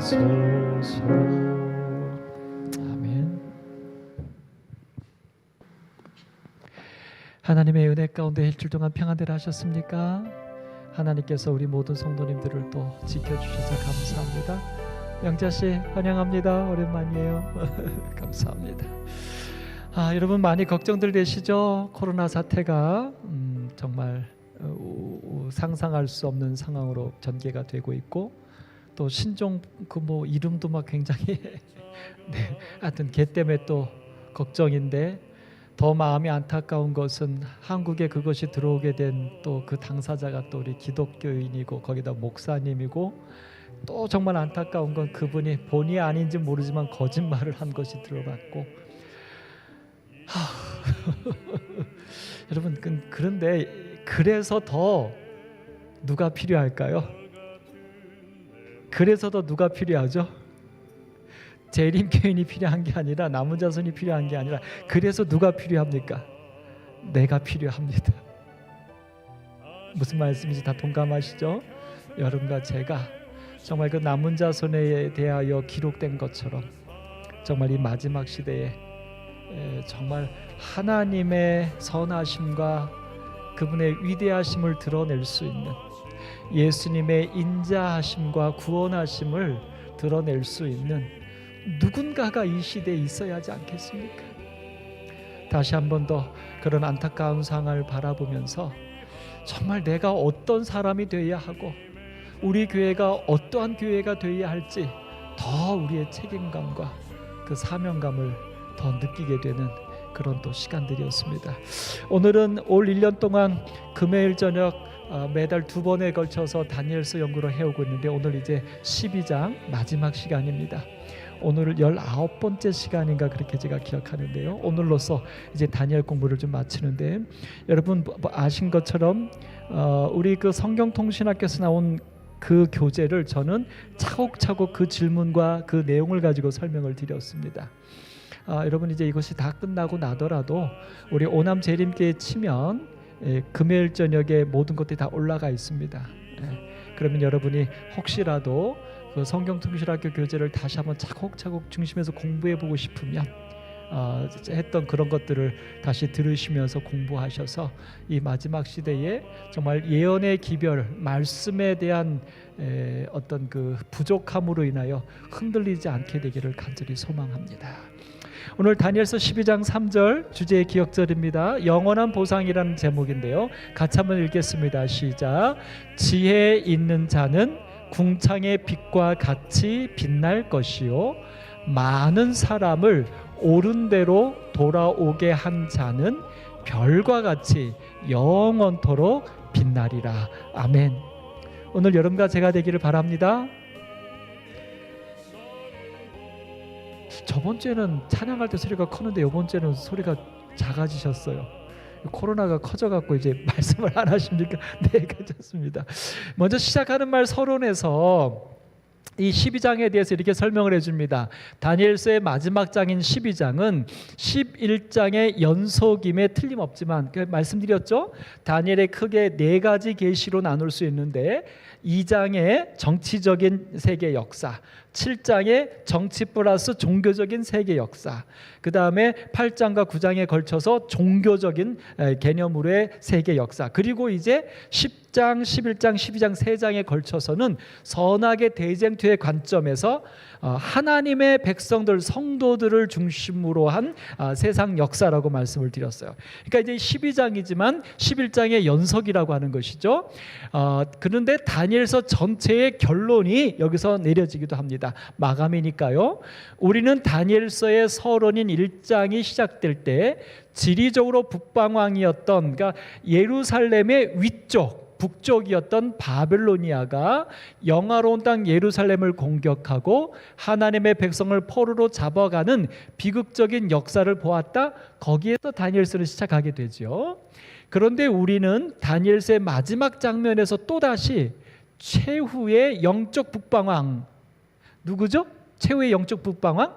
하소서. 아멘. 하나님의 은혜 가운데 일주일 동안 평안대로 하셨습니까? 하나님께서 우리 모든 성도님들을 또 지켜주셔서 감사합니다. 영자씨 환영합니다. 오랜만이에요. 감사합니다. 여러분 많이 걱정들 되시죠? 코로나 사태가 정말 상상할 수 없는 상황으로 전개가 되고 있고, 또 신종 이름도 막 굉장히 네, 하여튼 걔 때문에 또 걱정인데, 더 마음이 안타까운 것은 한국에 그것이 들어오게 된 또 그 당사자가 또 우리 기독교인이고 거기다 목사님이고, 또 정말 안타까운 건 그분이 본의 아닌지 모르지만 거짓말을 한 것이 드러났고 여러분 그런데 그래서 더 누가 필요할까요? 그래서 더 누가 필요하죠? 재림교인이 필요한 게 아니라, 남은 자손이 필요한 게 아니라, 그래서 누가 필요합니까? 내가 필요합니다. 무슨 말씀인지 다 동감하시죠? 여러분과 제가 정말 그 남은 자손에 대하여 기록된 것처럼 정말 이 마지막 시대에 정말 하나님의 선하심과 그분의 위대하심을 드러낼 수 있는, 예수님의 인자하심과 구원하심을 드러낼 수 있는 누군가가 이 시대에 있어야 하지 않겠습니까? 다시 한 번 더 그런 안타까운 상황을 바라보면서 정말 내가 어떤 사람이 되어야 하고 우리 교회가 어떠한 교회가 되어야 할지 더 우리의 책임감과 그 사명감을 더 느끼게 되는 그런 또 시간들이었습니다. 오늘은 올 1년 동안 금요일 저녁 매달 2번에 걸쳐서 다니엘서 연구를 해오고 있는데, 오늘 이제 12장 마지막 시간입니다. 오늘 19번째 시간인가 그렇게 제가 기억하는데요. 오늘로서 이제 다니엘 공부를 좀 마치는데, 여러분 아신 것처럼 우리 그 성경통신학교에서 나온 그 교재를 저는 차곡차곡 그 질문과 그 내용을 가지고 설명을 드렸습니다. 여러분 이제 이것이 다 끝나고 나더라도 우리 오남 재림교에 치면 금요일 저녁에 모든 것들이 다 올라가 있습니다. 그러면 여러분이 혹시라도 그 성경통신학교 교재를 다시 한번 차곡차곡 중심에서 공부해보고 싶으면 했던 그런 것들을 다시 들으시면서 공부하셔서 이 마지막 시대에 정말 예언의 기별, 말씀에 대한 어떤 그 부족함으로 인하여 흔들리지 않게 되기를 간절히 소망합니다. 오늘 다니엘서 12장 3절 주제의 기억절입니다. 영원한 보상이라는 제목인데요, 같이 한번 읽겠습니다. 시작. 지혜 있는 자는 궁창의 빛과 같이 빛날 것이요, 많은 사람을 옳은 대로 돌아오게 한 자는 별과 같이 영원토록 빛나리라. 아멘. 오늘 여러분과 제가 되기를 바랍니다. 저번 주에는 찬양할 때 소리가 컸는데 이번 주에는 소리가 작아지셨어요. 코로나가 커져갖고 이제 말씀을 안 하십니까? 네, 괜찮습니다. 먼저 시작하는 말 서론에서 이 12장에 대해서 이렇게 설명을 해줍니다. 다니엘서의 마지막 장인 12장은 11장의 연속임에 틀림없지만, 말씀드렸죠? 다니엘의 크게 4가지 계시로 나눌 수 있는데, 2장의 정치적인 세계 역사, 7장의 정치 플러스 종교적인 세계 역사, 그 다음에 8장과 9장에 걸쳐서 종교적인 개념으로의 세계 역사, 그리고 이제 10장, 11장, 12장 3장에 걸쳐서는 선악의 대쟁투의 관점에서 하나님의 백성들, 성도들을 중심으로 한 세상 역사라고 말씀을 드렸어요. 그러니까 이제 12장이지만 11장의 연속이라고 하는 것이죠. 그런데 다니엘서 전체의 결론이 여기서 내려지기도 합니다. 마감이니까요. 우리는 다니엘서의 서론인 1장이 시작될 때 지리적으로 북방왕이었던, 그러니까 예루살렘의 위쪽, 북쪽이었던 바벨로니아가 영화로운 땅 예루살렘을 공격하고 하나님의 백성을 포로로 잡아가는 비극적인 역사를 보았다. 거기에서 다니엘서를 시작하게 되죠. 그런데 우리는 다니엘서의 마지막 장면에서 또다시 최후의 영적 북방왕, 누구죠? 최후의 영적 북방왕?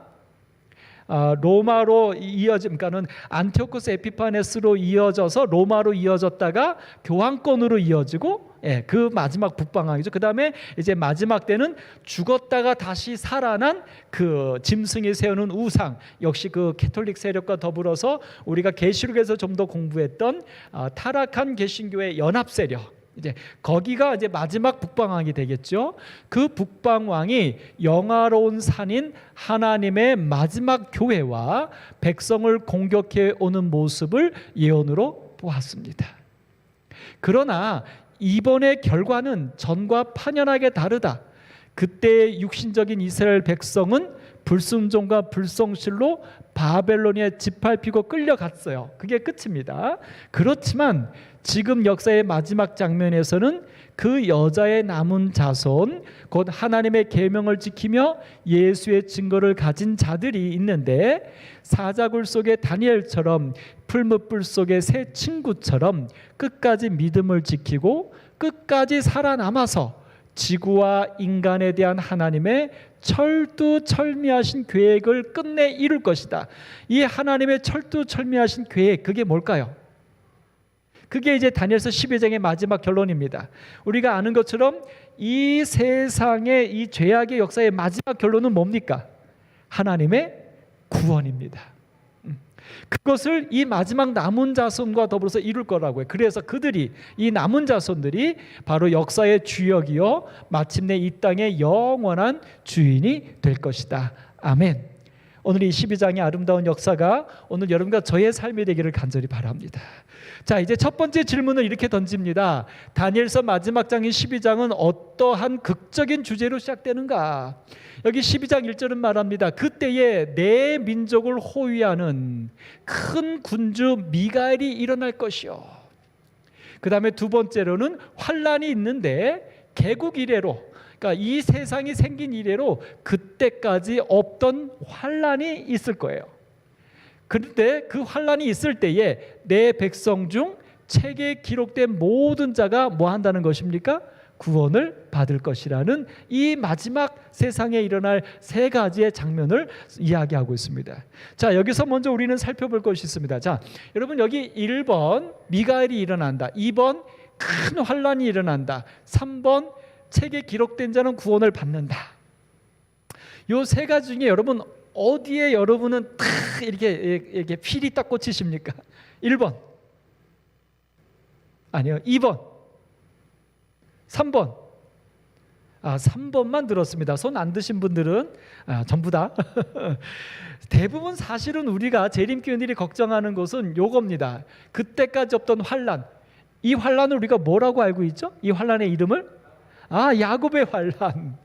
로마로 그러니까는 안티오코스 에피파네스로 이어져서 로마로 이어졌다가 교황권으로 이어지고, 그 마지막 북방왕이죠. 그 다음에 이제 마지막 때는 죽었다가 다시 살아난 그 짐승이 세우는 우상, 역시 그 캐톨릭 세력과 더불어서 우리가 계시록에서 좀 더 공부했던 타락한 개신교의 연합 세력, 이제 거기가 이제 마지막 북방왕이 되겠죠. 그 북방왕이 영화로운 산인 하나님의 마지막 교회와 백성을 공격해 오는 모습을 예언으로 보았습니다. 그러나 이번의 결과는 전과 판연하게 다르다. 그때의 육신적인 이스라엘 백성은 불순종과 불성실로 바벨론에 짓밟히고 끌려갔어요. 그게 끝입니다. 그렇지만 지금 역사의 마지막 장면에서는 그 여자의 남은 자손, 곧 하나님의 계명을 지키며 예수의 증거를 가진 자들이 있는데, 사자굴 속의 다니엘처럼 풀무불 속의 새 친구처럼 끝까지 믿음을 지키고 끝까지 살아남아서 지구와 인간에 대한 하나님의 철두철미하신 계획을 끝내 이룰 것이다. 이 하나님의 철두철미하신 계획, 그게 뭘까요? 그게 이제 다니엘서 12장의 마지막 결론입니다. 우리가 아는 것처럼 이 세상의 이 죄악의 역사의 마지막 결론은 뭡니까? 하나님의 구원입니다. 그것을 이 마지막 남은 자손과 더불어서 이룰 거라고요. 그래서 그들이, 이 남은 자손들이 바로 역사의 주역이요 마침내 이 땅의 영원한 주인이 될 것이다. 아멘. 오늘 이 12장의 아름다운 역사가 오늘 여러분과 저의 삶이 되기를 간절히 바랍니다. 자, 이제 첫 번째 질문을 이렇게 던집니다. 다니엘서 마지막 장인 12장은 어떠한 극적인 주제로 시작되는가? 여기 12장 1절은 말합니다. 그때에 내 민족을 호위하는 큰 군주 미가엘이 일어날 것이요. 그 다음에 두 번째로는 환란이 있는데 개국 이래로, 그러니까 이 세상이 생긴 이래로 그때까지 없던 환란이 있을 거예요. 그런데 그 환란이 있을 때에 내 백성 중 책에 기록된 모든 자가 뭐 한다는 것입니까? 구원을 받을 것이라는 이 마지막 세상에 일어날 세 가지의 장면을 이야기하고 있습니다. 자, 여기서 먼저 우리는 살펴볼 것이 있습니다. 자, 여러분, 여기 1번 미가엘이 일어난다, 2번 큰 환란이 일어난다, 3번 책에 기록된 자는 구원을 받는다. 요 세 가지 중에 여러분 어디에 여러분은 탁 이렇게 필이 딱 꽂히십니까? 1번 아니요, 2번, 3번. 3번만 들었습니다. 손 안 드신 분들은 전부 다. 대부분 사실은 우리가 재림교인들이 걱정하는 것은 요겁니다. 그때까지 없던 환란. 이 환란을 우리가 뭐라고 알고 있죠? 이 환란의 이름을 야곱의 환란.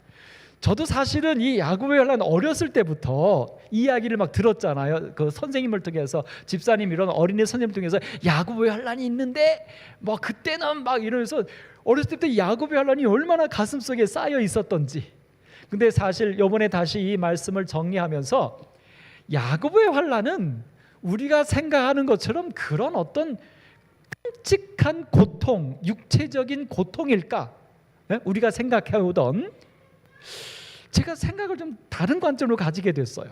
저도 사실은 이 야곱의 환란 어렸을 때부터 이야기를 막 들었잖아요. 그 선생님을 통해서, 집사님 이런 어린이 선생님을 통해서 야곱의 환란이 있는데 뭐 그때는 막 이러면서 어렸을 때부터 야곱의 환란이 얼마나 가슴속에 쌓여 있었던지. 근데 사실 이번에 다시 이 말씀을 정리하면서 야곱의 환란은 우리가 생각하는 것처럼 그런 어떤 끔찍한 고통, 육체적인 고통일까? 우리가 생각해오던, 제가 생각을 좀 다른 관점으로 가지게 됐어요.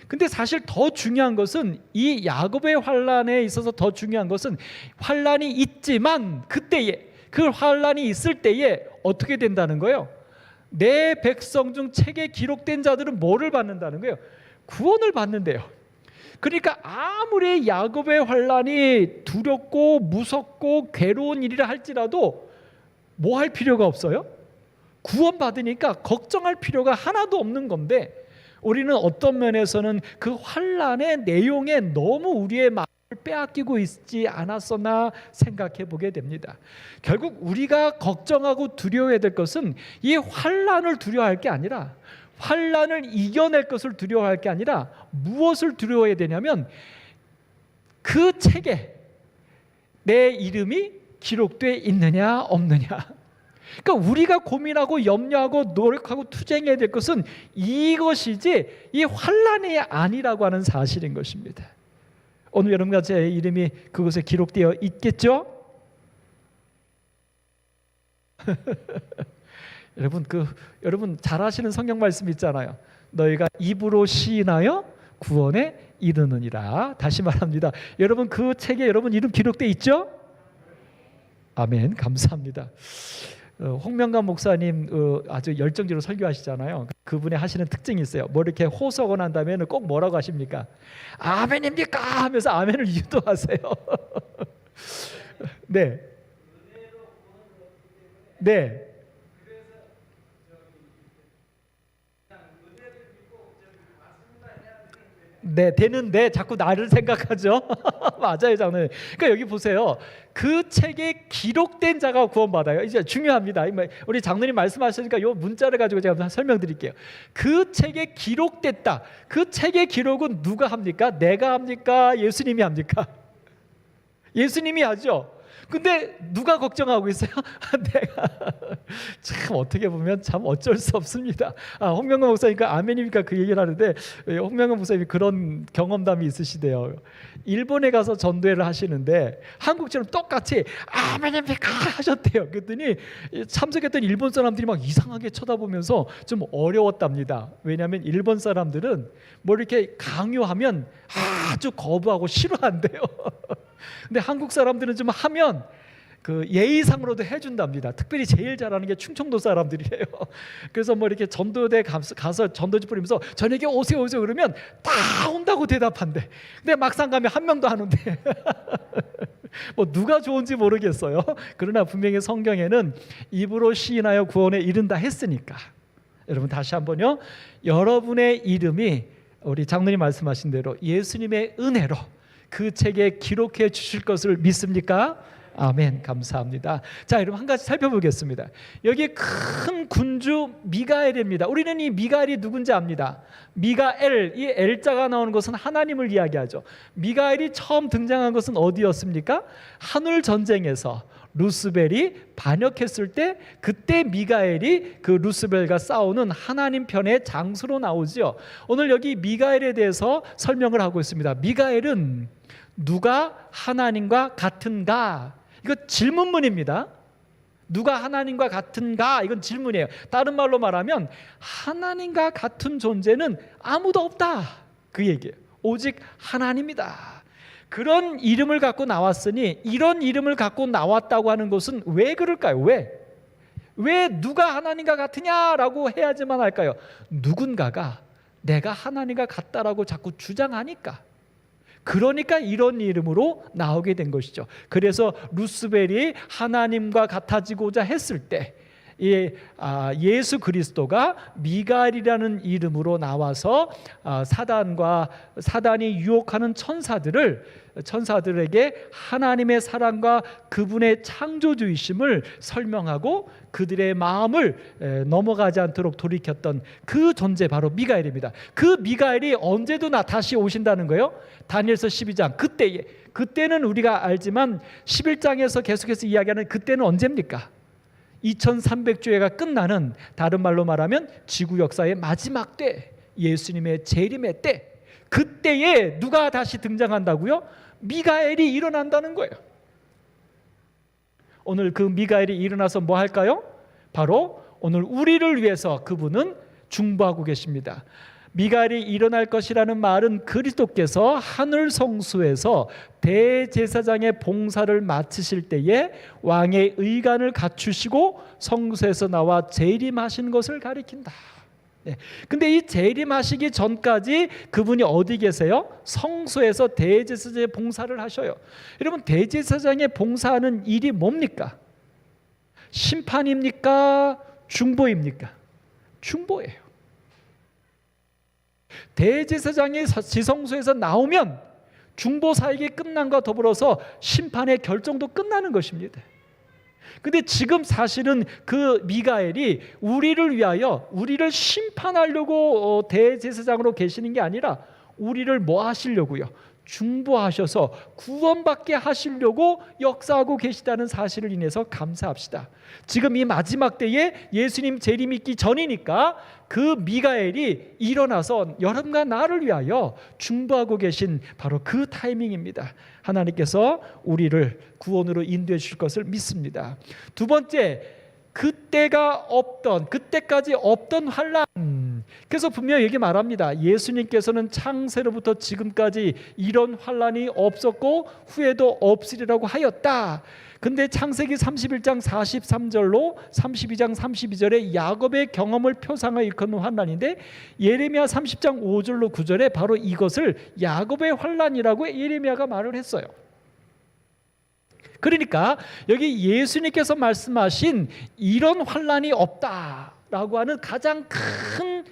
근데 사실 더 중요한 것은, 이 야곱의 환란에 있어서 더 중요한 것은 환란이 있지만 그때에, 그 환란이 있을 때에 어떻게 된다는 거예요? 내 백성 중 책에 기록된 자들은 뭐를 받는다는 거예요? 구원을 받는데요. 그러니까 아무리 야곱의 환란이 두렵고 무섭고 괴로운 일이라 할지라도 뭐 할 필요가 없어요? 구원받으니까 걱정할 필요가 하나도 없는 건데, 우리는 어떤 면에서는 그 환란의 내용에 너무 우리의 마음을 빼앗기고 있지 않았었나 생각해 보게 됩니다. 결국 우리가 걱정하고 두려워해야 될 것은 이 환란을 두려워할 게 아니라, 환란을 이겨낼 것을 두려워할 게 아니라 무엇을 두려워해야 되냐면, 그 책에 내 이름이 기록되어 있느냐 없느냐. 그러니까 우리가 고민하고 염려하고 노력하고 투쟁해야 될 것은 이것이지 이 환란이 아니라고 하는 사실인 것입니다. 오늘 여러분과 제 이름이 그곳에 기록되어 있겠죠? 여러분 잘 아시는 성경 말씀 있잖아요. 너희가 입으로 시인하여 구원에 이르느니라. 다시 말합니다. 여러분 그 책에 여러분 이름 기록돼 있죠? 아멘. 감사합니다. 홍명관 목사님 아주 열정적으로 설교하시잖아요. 그분의 하시는 특징이 있어요. 뭐 이렇게 호소하고 난 다음에는 꼭 뭐라고 하십니까? 아멘입니까? 하면서 아멘을 유도하세요. 네. 네. 네, 되는데 자꾸 나를 생각하죠. 맞아요, 장로님. 그러니까 여기 보세요. 그 책에 기록된 자가 구원받아요. 이제 중요합니다. 우리 장로님 말씀하시니까 이 문자를 가지고 제가 설명드릴게요. 그 책에 기록됐다. 그 책의 기록은 누가 합니까? 내가 합니까? 예수님이 합니까? 예수님이 하죠. 근데 누가 걱정하고 있어요? 내가 참 어떻게 보면 참 어쩔 수 없습니다. 홍명관 목사니까 아멘입니까? 그 얘기를 하는데 홍명관 목사님이 그런 경험담이 있으시대요. 일본에 가서 전도회를 하시는데 한국처럼 똑같이 아멘입니까? 하셨대요. 그랬더니 참석했던 일본 사람들이 막 이상하게 쳐다보면서 좀 어려웠답니다. 왜냐하면 일본 사람들은 뭐 이렇게 강요하면 아주 거부하고 싫어한대요. 근데 한국 사람들은 좀 하면 그 예의상으로도 해준답니다. 특별히 제일 잘하는 게 충청도 사람들이에요. 그래서 뭐 이렇게 전도대 가서 전도지 뿌리면서 저녁에 오세요 그러면 다 온다고 대답한대. 근데 막상 가면 한 명도 안 온대. 뭐 누가 좋은지 모르겠어요. 그러나 분명히 성경에는 입으로 시인하여 구원에 이른다 했으니까. 여러분 다시 한번요. 여러분의 이름이 우리 장로님 말씀하신 대로 예수님의 은혜로 그 책에 기록해 주실 것을 믿습니까? 아멘. 감사합니다. 자, 여러분 한 가지 살펴보겠습니다. 여기 큰 군주 미가엘입니다. 우리는 이 미가엘이 누군지 압니다. 미가엘, 이 L자가 나오는 것은 하나님을 이야기하죠. 미가엘이 처음 등장한 것은 어디였습니까? 하늘 전쟁에서 루스벨이 반역했을 때 그때 미가엘이 그 루스벨과 싸우는 하나님 편의 장수로 나오죠. 오늘 여기 미가엘에 대해서 설명을 하고 있습니다. 미가엘은 누가 하나님과 같은가? 이거 질문문입니다. 누가 하나님과 같은가? 이건 질문이에요. 다른 말로 말하면 하나님과 같은 존재는 아무도 없다. 그 얘기예요. 오직 하나님이다. 그런 이름을 갖고 나왔으니 이런 이름을 갖고 나왔다고 하는 것은 왜 그럴까요? 왜 누가 하나님과 같으냐라고 해야지만 할까요? 누군가가 내가 하나님과 같다라고 자꾸 주장하니까. 그러니까 이런 이름으로 나오게 된 것이죠. 그래서 루스벨이 하나님과 같아지고자 했을 때 예수 그리스도가 미가엘이라는 이름으로 나와서 사단이 유혹하는 천사들에게 하나님의 사랑과 그분의 창조주이심을 설명하고 그들의 마음을 넘어가지 않도록 돌이켰던 그 존재 바로 미가엘입니다. 그 미가엘이 언제도 다시 오신다는 거예요. 다니엘서 12장 그때는 우리가 알지만 11장에서 계속해서 이야기하는 그때는 언제입니까? 2300주회가 끝나는, 다른 말로 말하면 지구 역사의 마지막 때, 예수님의 재림의 때, 그때에 누가 다시 등장한다고요? 미가엘이 일어난다는 거예요. 오늘 그 미가엘이 일어나서 뭐 할까요? 바로 오늘 우리를 위해서 그분은 중보하고 계십니다. 미가엘이 일어날 것이라는 말은 그리스도께서 하늘 성소에서 대제사장의 봉사를 마치실 때에 왕의 의관을 갖추시고 성소에서 나와 재림하신 것을 가리킨다. 근데 이 재림하시기 전까지 그분이 어디 계세요? 성소에서 대제사장의 봉사를 하셔요. 여러분, 대제사장의 봉사하는 일이 뭡니까? 심판입니까? 중보입니까? 중보예요. 대제사장이 지성소에서 나오면 중보 사역이 끝난과 더불어서 심판의 결정도 끝나는 것입니다. 근데 지금 사실은 그 미가엘이 우리를 위하여 우리를 심판하려고 대제사장으로 계시는 게 아니라 우리를 뭐 하시려고요? 중보하셔서 구원받게 하시려고 역사하고 계시다는 사실을 인해서 감사합시다. 지금 이 마지막 때에 예수님 재림 있기 전이니까 그 미가엘이 일어나서 여러분과 나를 위하여 중보하고 계신 바로 그 타이밍입니다. 하나님께서 우리를 구원으로 인도해 주실 것을 믿습니다. 두 번째, 그때까지 없던 환난, 그래서 분명히 얘기 말합니다. 예수님께서는 창세로부터 지금까지 이런 환난이 없었고 후에도 없으리라고 하였다. 근데 창세기 31장 43절로 32장 32절에 야곱의 경험을 표상하여 일컫는 환난인데, 예레미야 30장 5절로 9절에 바로 이것을 야곱의 환난이라고 예레미야가 말을 했어요. 그러니까 여기 예수님께서 말씀하신 이런 환난이 없다라고 하는 가장 큰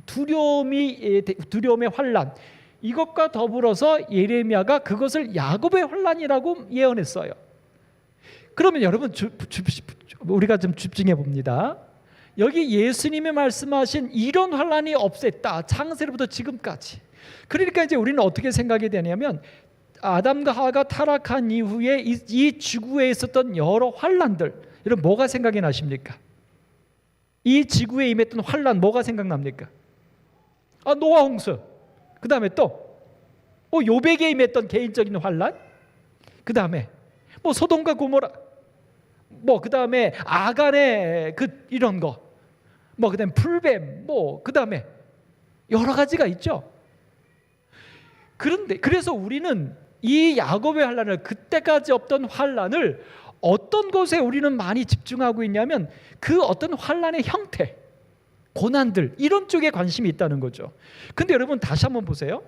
두려움의 환난, 이것과 더불어서 예레미야가 그것을 야곱의 환난이라고 예언했어요. 그러면 여러분 우리가 좀 집중해 봅니다. 여기 예수님이 말씀하신 이런 환난이 없었다, 창세로부터 지금까지. 그러니까 이제 우리는 어떻게 생각이 되냐면, 아담과 하와가 타락한 이후에 이 지구에 있었던 여러 환난들, 여러분 뭐가 생각이 나십니까? 이 지구에 임했던 환난 뭐가 생각납니까? 노아 홍수, 그 다음에 또 요백에 임했던 개인적인 환난, 그 다음에 소돔과 고모라, 그 다음에 아간의 이런 거, 그 다음에 풀뱀, 그 다음에 여러 가지가 있죠. 그런데 그래서 우리는 이 야곱의 환난을, 그때까지 없던 환난을 어떤 것에 우리는 많이 집중하고 있냐면 그 어떤 환난의 형태, 고난들, 이런 쪽에 관심이 있다는 거죠. 근데 여러분 다시 한번 보세요.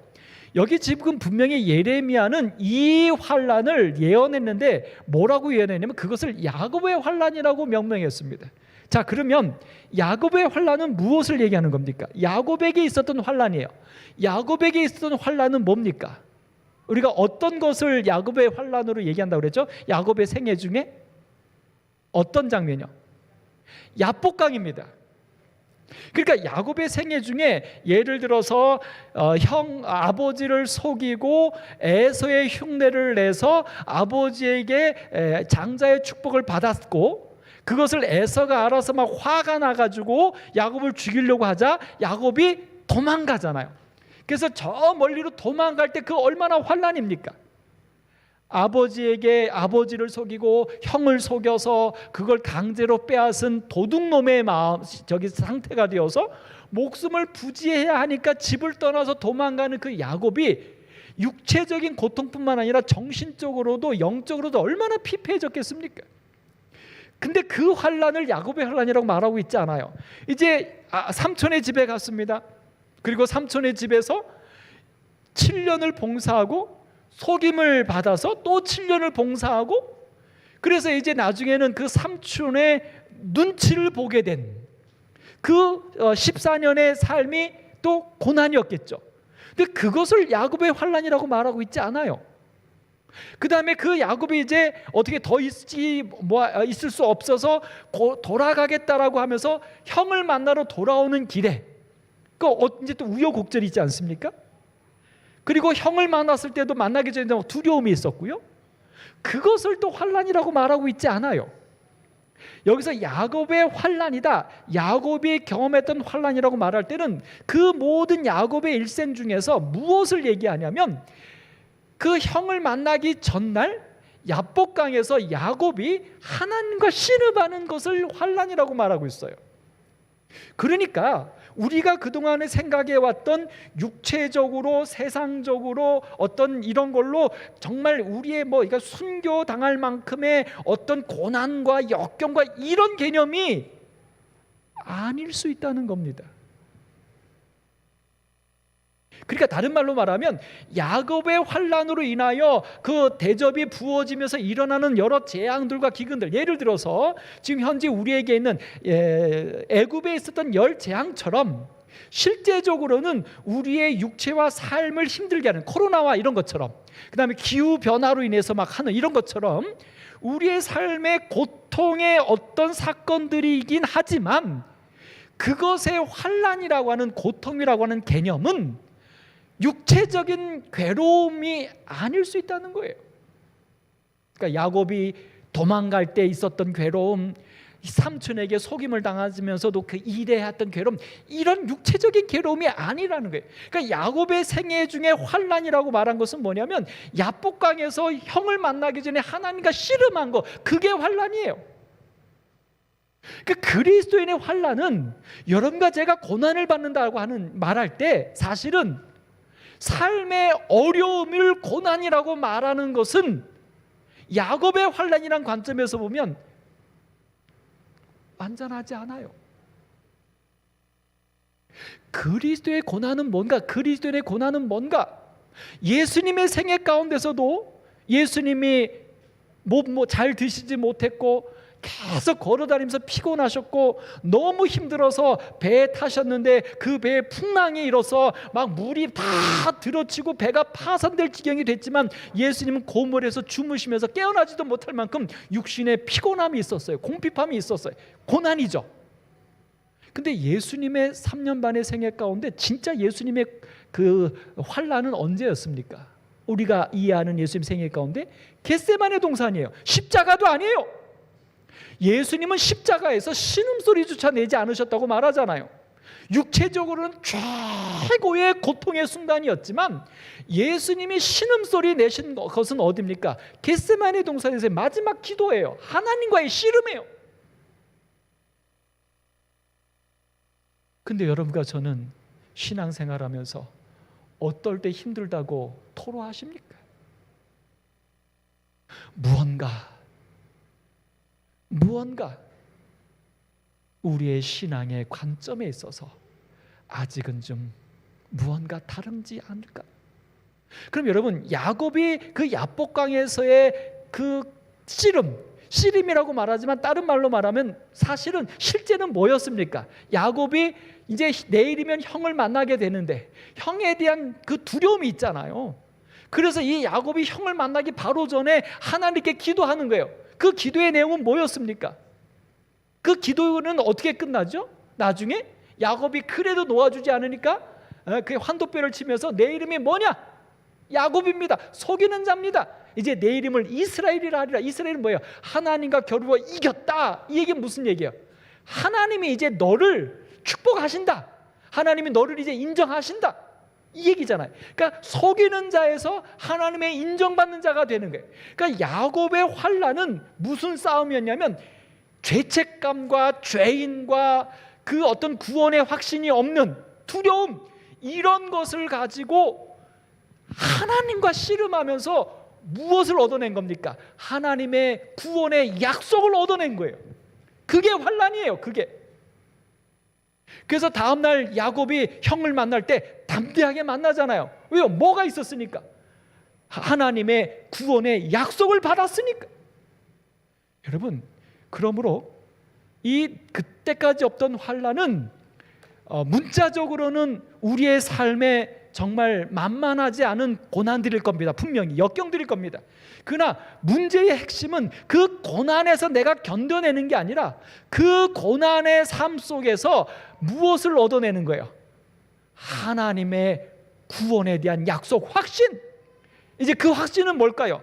여기 지금 분명히 예레미야는 이 환난을 예언했는데 뭐라고 예언했냐면 그것을 야곱의 환난이라고 명명했습니다. 자, 그러면 야곱의 환난은 무엇을 얘기하는 겁니까? 야곱에게 있었던 환난이에요. 야곱에게 있었던 환난은 뭡니까? 우리가 어떤 것을 야곱의 환난으로 얘기한다고 그랬죠? 야곱의 생애 중에 어떤 장면이요? 야복강입니다. 그러니까 야곱의 생애 중에 예를 들어서 아버지를 속이고 에서의 흉내를 내서 아버지에게 장자의 축복을 받았고, 그것을 에서가 알아서 막 화가 나가지고 야곱을 죽이려고 하자 야곱이 도망가잖아요. 그래서 저 멀리로 도망갈 때 그 얼마나 환난입니까? 아버지를 속이고 형을 속여서 그걸 강제로 빼앗은 도둑놈의 상태가 되어서 목숨을 부지해야 하니까 집을 떠나서 도망가는 그 야곱이 육체적인 고통뿐만 아니라 정신적으로도 영적으로도 얼마나 피폐해졌겠습니까? 근데 그 환난을 야곱의 환난이라고 말하고 있지 않아요. 이제 삼촌의 집에 갔습니다. 그리고 삼촌의 집에서 7년을 봉사하고 속임을 받아서 또 7년을 봉사하고, 그래서 이제 나중에는 그 삼촌의 눈치를 보게 된 그 14년의 삶이 또 고난이었겠죠. 근데 그것을 야곱의 환난이라고 말하고 있지 않아요. 그 다음에 그 야곱이 이제 어떻게 더 있을 수 없어서 돌아가겠다라고 하면서 형을 만나러 돌아오는 길에 이제 또 우여곡절이 있지 않습니까? 그리고 형을 만났을 때도 만나기 전에 두려움이 있었고요. 그것을 또 환난이라고 말하고 있지 않아요. 여기서 야곱의 환난이다, 야곱이 경험했던 환난이라고 말할 때는 그 모든 야곱의 일생 중에서 무엇을 얘기하냐면 그 형을 만나기 전날 야복강에서 야곱이 하나님과 씨름하는 것을 환난이라고 말하고 있어요. 그러니까 우리가 그동안에 생각해왔던 육체적으로 세상적으로 어떤 이런 걸로 정말 우리의 그러니까 순교당할 만큼의 어떤 고난과 역경과 이런 개념이 아닐 수 있다는 겁니다. 그러니까 다른 말로 말하면 야곱의 환난으로 인하여 그 대접이 부어지면서 일어나는 여러 재앙들과 기근들, 예를 들어서 지금 현재 우리에게 있는 애굽에 있었던 열 재앙처럼 실제적으로는 우리의 육체와 삶을 힘들게 하는 코로나와 이런 것처럼, 그 다음에 기후 변화로 인해서 막 하는 이런 것처럼 우리의 삶의 고통의 어떤 사건들이긴 하지만 그것의 환난이라고 하는, 고통이라고 하는 개념은 육체적인 괴로움이 아닐 수 있다는 거예요. 그러니까 야곱이 도망갈 때 있었던 괴로움, 삼촌에게 속임을 당하면서도 그 일해했던 괴로움, 이런 육체적인 괴로움이 아니라는 거예요. 그러니까 야곱의 생애 중에 환난이라고 말한 것은 뭐냐면 야복강에서 형을 만나기 전에 하나님과 씨름한 거, 그게 환난이에요. 그 그리스도인의 환난은 여러분과 제가 고난을 받는다고 말할 때 사실은 삶의 어려움을 고난이라고 말하는 것은 야곱의 환난이란 관점에서 보면 완전하지 않아요. 그리스도의 고난은 뭔가? 그리스도인의 고난은 뭔가? 예수님의 생애 가운데서도 예수님이 잘 드시지 못했고 계속 걸어다니면서 피곤하셨고 너무 힘들어서 배에 타셨는데 그 배에 풍랑이 일어서 막 물이 다 들어치고 배가 파산될 지경이 됐지만 예수님은 고물에서 주무시면서 깨어나지도 못할 만큼 육신에 피곤함이 있었어요. 공핍함이 있었어요. 고난이죠. 근데 예수님의 3년 반의 생애 가운데 진짜 예수님의 그 환난은 언제였습니까? 우리가 이해하는 예수님 생애 가운데 겟세마네 동산이에요. 십자가도 아니에요. 예수님은 십자가에서 신음소리조차 내지 않으셨다고 말하잖아요. 육체적으로는 최고의 고통의 순간이었지만 예수님이 신음소리 내신 것은 어디입니까? 겟세마네 동산에서의 마지막 기도예요. 하나님과의 씨름이에요. 근데 여러분과 저는 신앙생활하면서 어떨 때 힘들다고 토로하십니까? 무언가 우리의 신앙의 관점에 있어서 아직은 좀 무언가 다르지 않을까? 그럼 여러분, 야곱이 그 야복강에서의 그 씨름이라고 말하지만 다른 말로 말하면 사실은 실제는 뭐였습니까? 야곱이 이제 내일이면 형을 만나게 되는데 형에 대한 그 두려움이 있잖아요. 그래서 이 야곱이 형을 만나기 바로 전에 하나님께 기도하는 거예요. 그 기도의 내용은 뭐였습니까? 그 기도는 어떻게 끝나죠? 나중에 야곱이 그래도 놓아주지 않으니까 그 환도뼈를 치면서 내 이름이 뭐냐? 야곱입니다. 속이는 자입니다. 이제 내 이름을 이스라엘이라 하리라. 이스라엘은 뭐예요? 하나님과 겨루어 이겼다. 이 얘기는 무슨 얘기예요? 하나님이 이제 너를 축복하신다. 하나님이 너를 이제 인정하신다. 이 얘기잖아요. 그러니까 속이는 자에서 하나님의 인정받는 자가 되는 거예요. 그러니까 야곱의 환난은 무슨 싸움이었냐면 죄책감과 죄인과 그 어떤 구원의 확신이 없는 두려움, 이런 것을 가지고 하나님과 씨름하면서 무엇을 얻어낸 겁니까? 하나님의 구원의 약속을 얻어낸 거예요. 그게 환난이에요. 그게. 그래서 다음날 야곱이 형을 만날 때 담대하게 만나잖아요. 왜요? 뭐가 있었으니까? 하나님의 구원의 약속을 받았으니까. 여러분, 그러므로 이 그때까지 없던 환난은 문자적으로는 우리의 삶에 정말 만만하지 않은 고난들일 겁니다. 분명히 역경들일 겁니다. 그러나 문제의 핵심은 그 고난에서 내가 견뎌내는 게 아니라 그 고난의 삶 속에서 무엇을 얻어내는 거예요? 하나님의 구원에 대한 약속, 확신. 이제 그 확신은 뭘까요?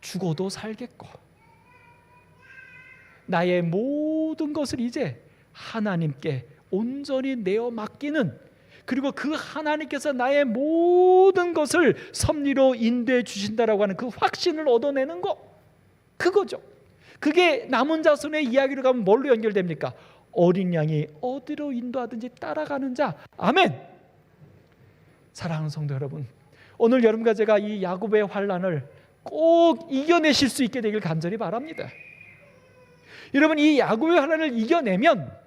죽어도 살겠고 나의 모든 것을 이제 하나님께 온전히 내어 맡기는, 그리고 그 하나님께서 나의 모든 것을 섭리로 인도해 주신다라고 하는 그 확신을 얻어내는 거, 그거죠. 그게 남은 자손의 이야기로 가면 뭘로 연결됩니까? 어린 양이 어디로 인도하든지 따라가는 자. 아멘. 사랑하는 성도 여러분, 오늘 여러분과 제가 이 야곱의 환난을 꼭 이겨내실 수 있게 되길 간절히 바랍니다. 여러분, 이 야곱의 환난을 이겨내면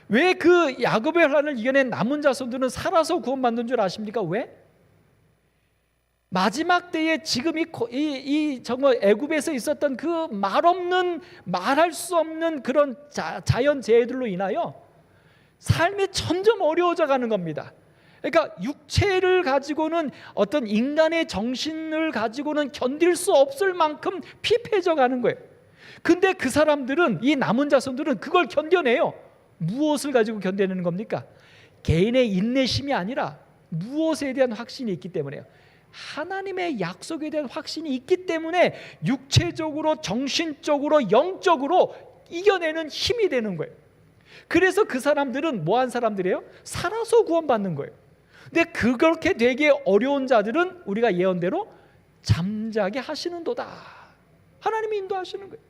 왜 그 야곱의 환난을 이겨낸 남은 자손들은 살아서 구원받는 줄 아십니까? 왜? 마지막 때에 지금 이 정말 애굽에서 있었던 그 말없는, 말할 수 없는 그런 자연 재해들로 인하여 삶이 점점 어려워져 가는 겁니다. 그러니까 육체를 가지고는, 어떤 인간의 정신을 가지고는 견딜 수 없을 만큼 피폐해져 가는 거예요. 근데 그 사람들은, 이 남은 자손들은 그걸 견뎌내요. 무엇을 가지고 견뎌내는 겁니까? 개인의 인내심이 아니라 무엇에 대한 확신이 있기 때문에요. 하나님의 약속에 대한 확신이 있기 때문에 육체적으로, 정신적으로, 영적으로 이겨내는 힘이 되는 거예요. 그래서 그 사람들은 뭐한 사람들이에요? 살아서 구원받는 거예요. 근데 그렇게 되게 어려운 자들은 우리가 예언대로 잠자게 하시는도다. 하나님이 인도하시는 거예요.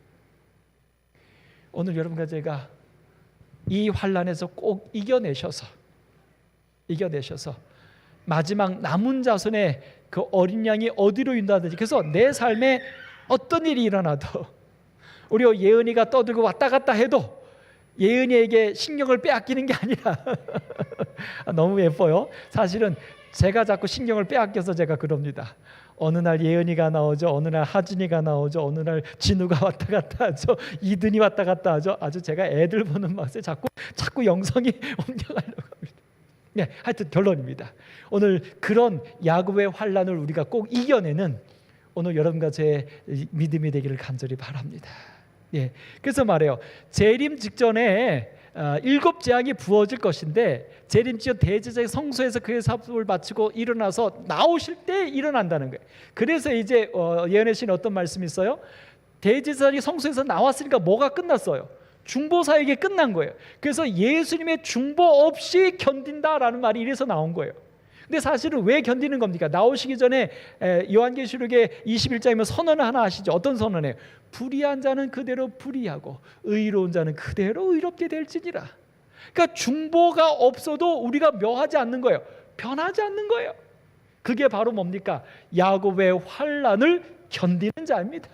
오늘 여러분과 제가 이 환난에서 꼭 이겨내셔서 마지막 남은 자손의 그 어린 양이 어디로 인도하든지, 그래서 내 삶에 어떤 일이 일어나도 우리 예은이가 떠들고 왔다 갔다 해도 예은이에게 신경을 빼앗기는 게 아니라 너무 예뻐요. 사실은 제가 자꾸 신경을 빼앗겨서 제가 그럽니다. 어느 날 예은이가 나오죠, 어느 날 하진이가 나오죠, 어느 날 진우가 왔다 갔다 하죠, 이든이 왔다 갔다 하죠. 아주 제가 애들 보는 맛에 자꾸 영성이 옮겨가려고 합니다. 네, 하여튼 결론입니다. 오늘 그런 야곱의 환난을 우리가 꼭 이겨내는 오늘 여러분과 제 믿음이 되기를 간절히 바랍니다. 예, 그래서 말해요. 재림 직전에 7 재앙이 부어질 것인데, 재림 직전 대제사장 성소에서 그의 사업을 마치고 일어나서 나오실 때 일어난다는 거예요. 그래서 이제 예언의 신에 어떤 말씀이 있어요? 대제사장이 성소에서 나왔으니까 뭐가 끝났어요? 중보사에게 끝난 거예요. 그래서 예수님의 중보 없이 견딘다라는 말이 이래서 나온 거예요. 근데 사실은 왜 견디는 겁니까? 나오시기 전에 요한계시록의 21장이면 선언을 하나 하시죠. 어떤 선언이에요? 불의한 자는 그대로 불의하고 의로운 자는 그대로 의롭게 될지니라. 그러니까 중보가 없어도 우리가 묘하지 않는 거예요. 변하지 않는 거예요. 그게 바로 뭡니까? 야곱의 환난을 견디는 자입니다.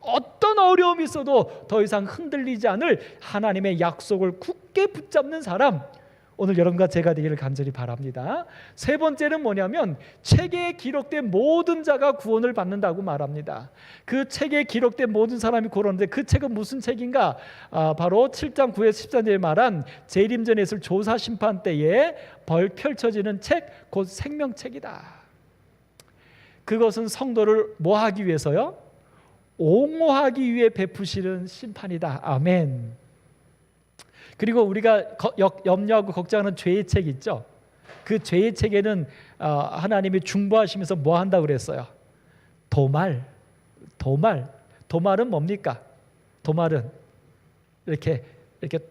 어떤 어려움이 있어도 더 이상 흔들리지 않을 하나님의 약속을 굳게 붙잡는 사람, 오늘 여러분과 제가 되기를 간절히 바랍니다. 세 번째는 뭐냐면 책에 기록된 모든 자가 구원을 받는다고 말합니다. 그 책에 기록된 모든 사람이 구원하는데 그 책은 무슨 책인가? 바로 7장 9에서 13절에 말한 재림전에 있을 조사 심판 때에 펼쳐지는 책, 곧 생명책이다. 그것은 성도를 뭐 하기 위해서요? 옹호하기 위해 베푸시는 심판이다. 아멘. 그리고 우리가 염려하고 걱정하는 죄의 책 있죠. 그 죄의 책에는 하나님이 중보하시면서 뭐 한다고 그랬어요? 도말은 뭡니까? 도말은 이렇게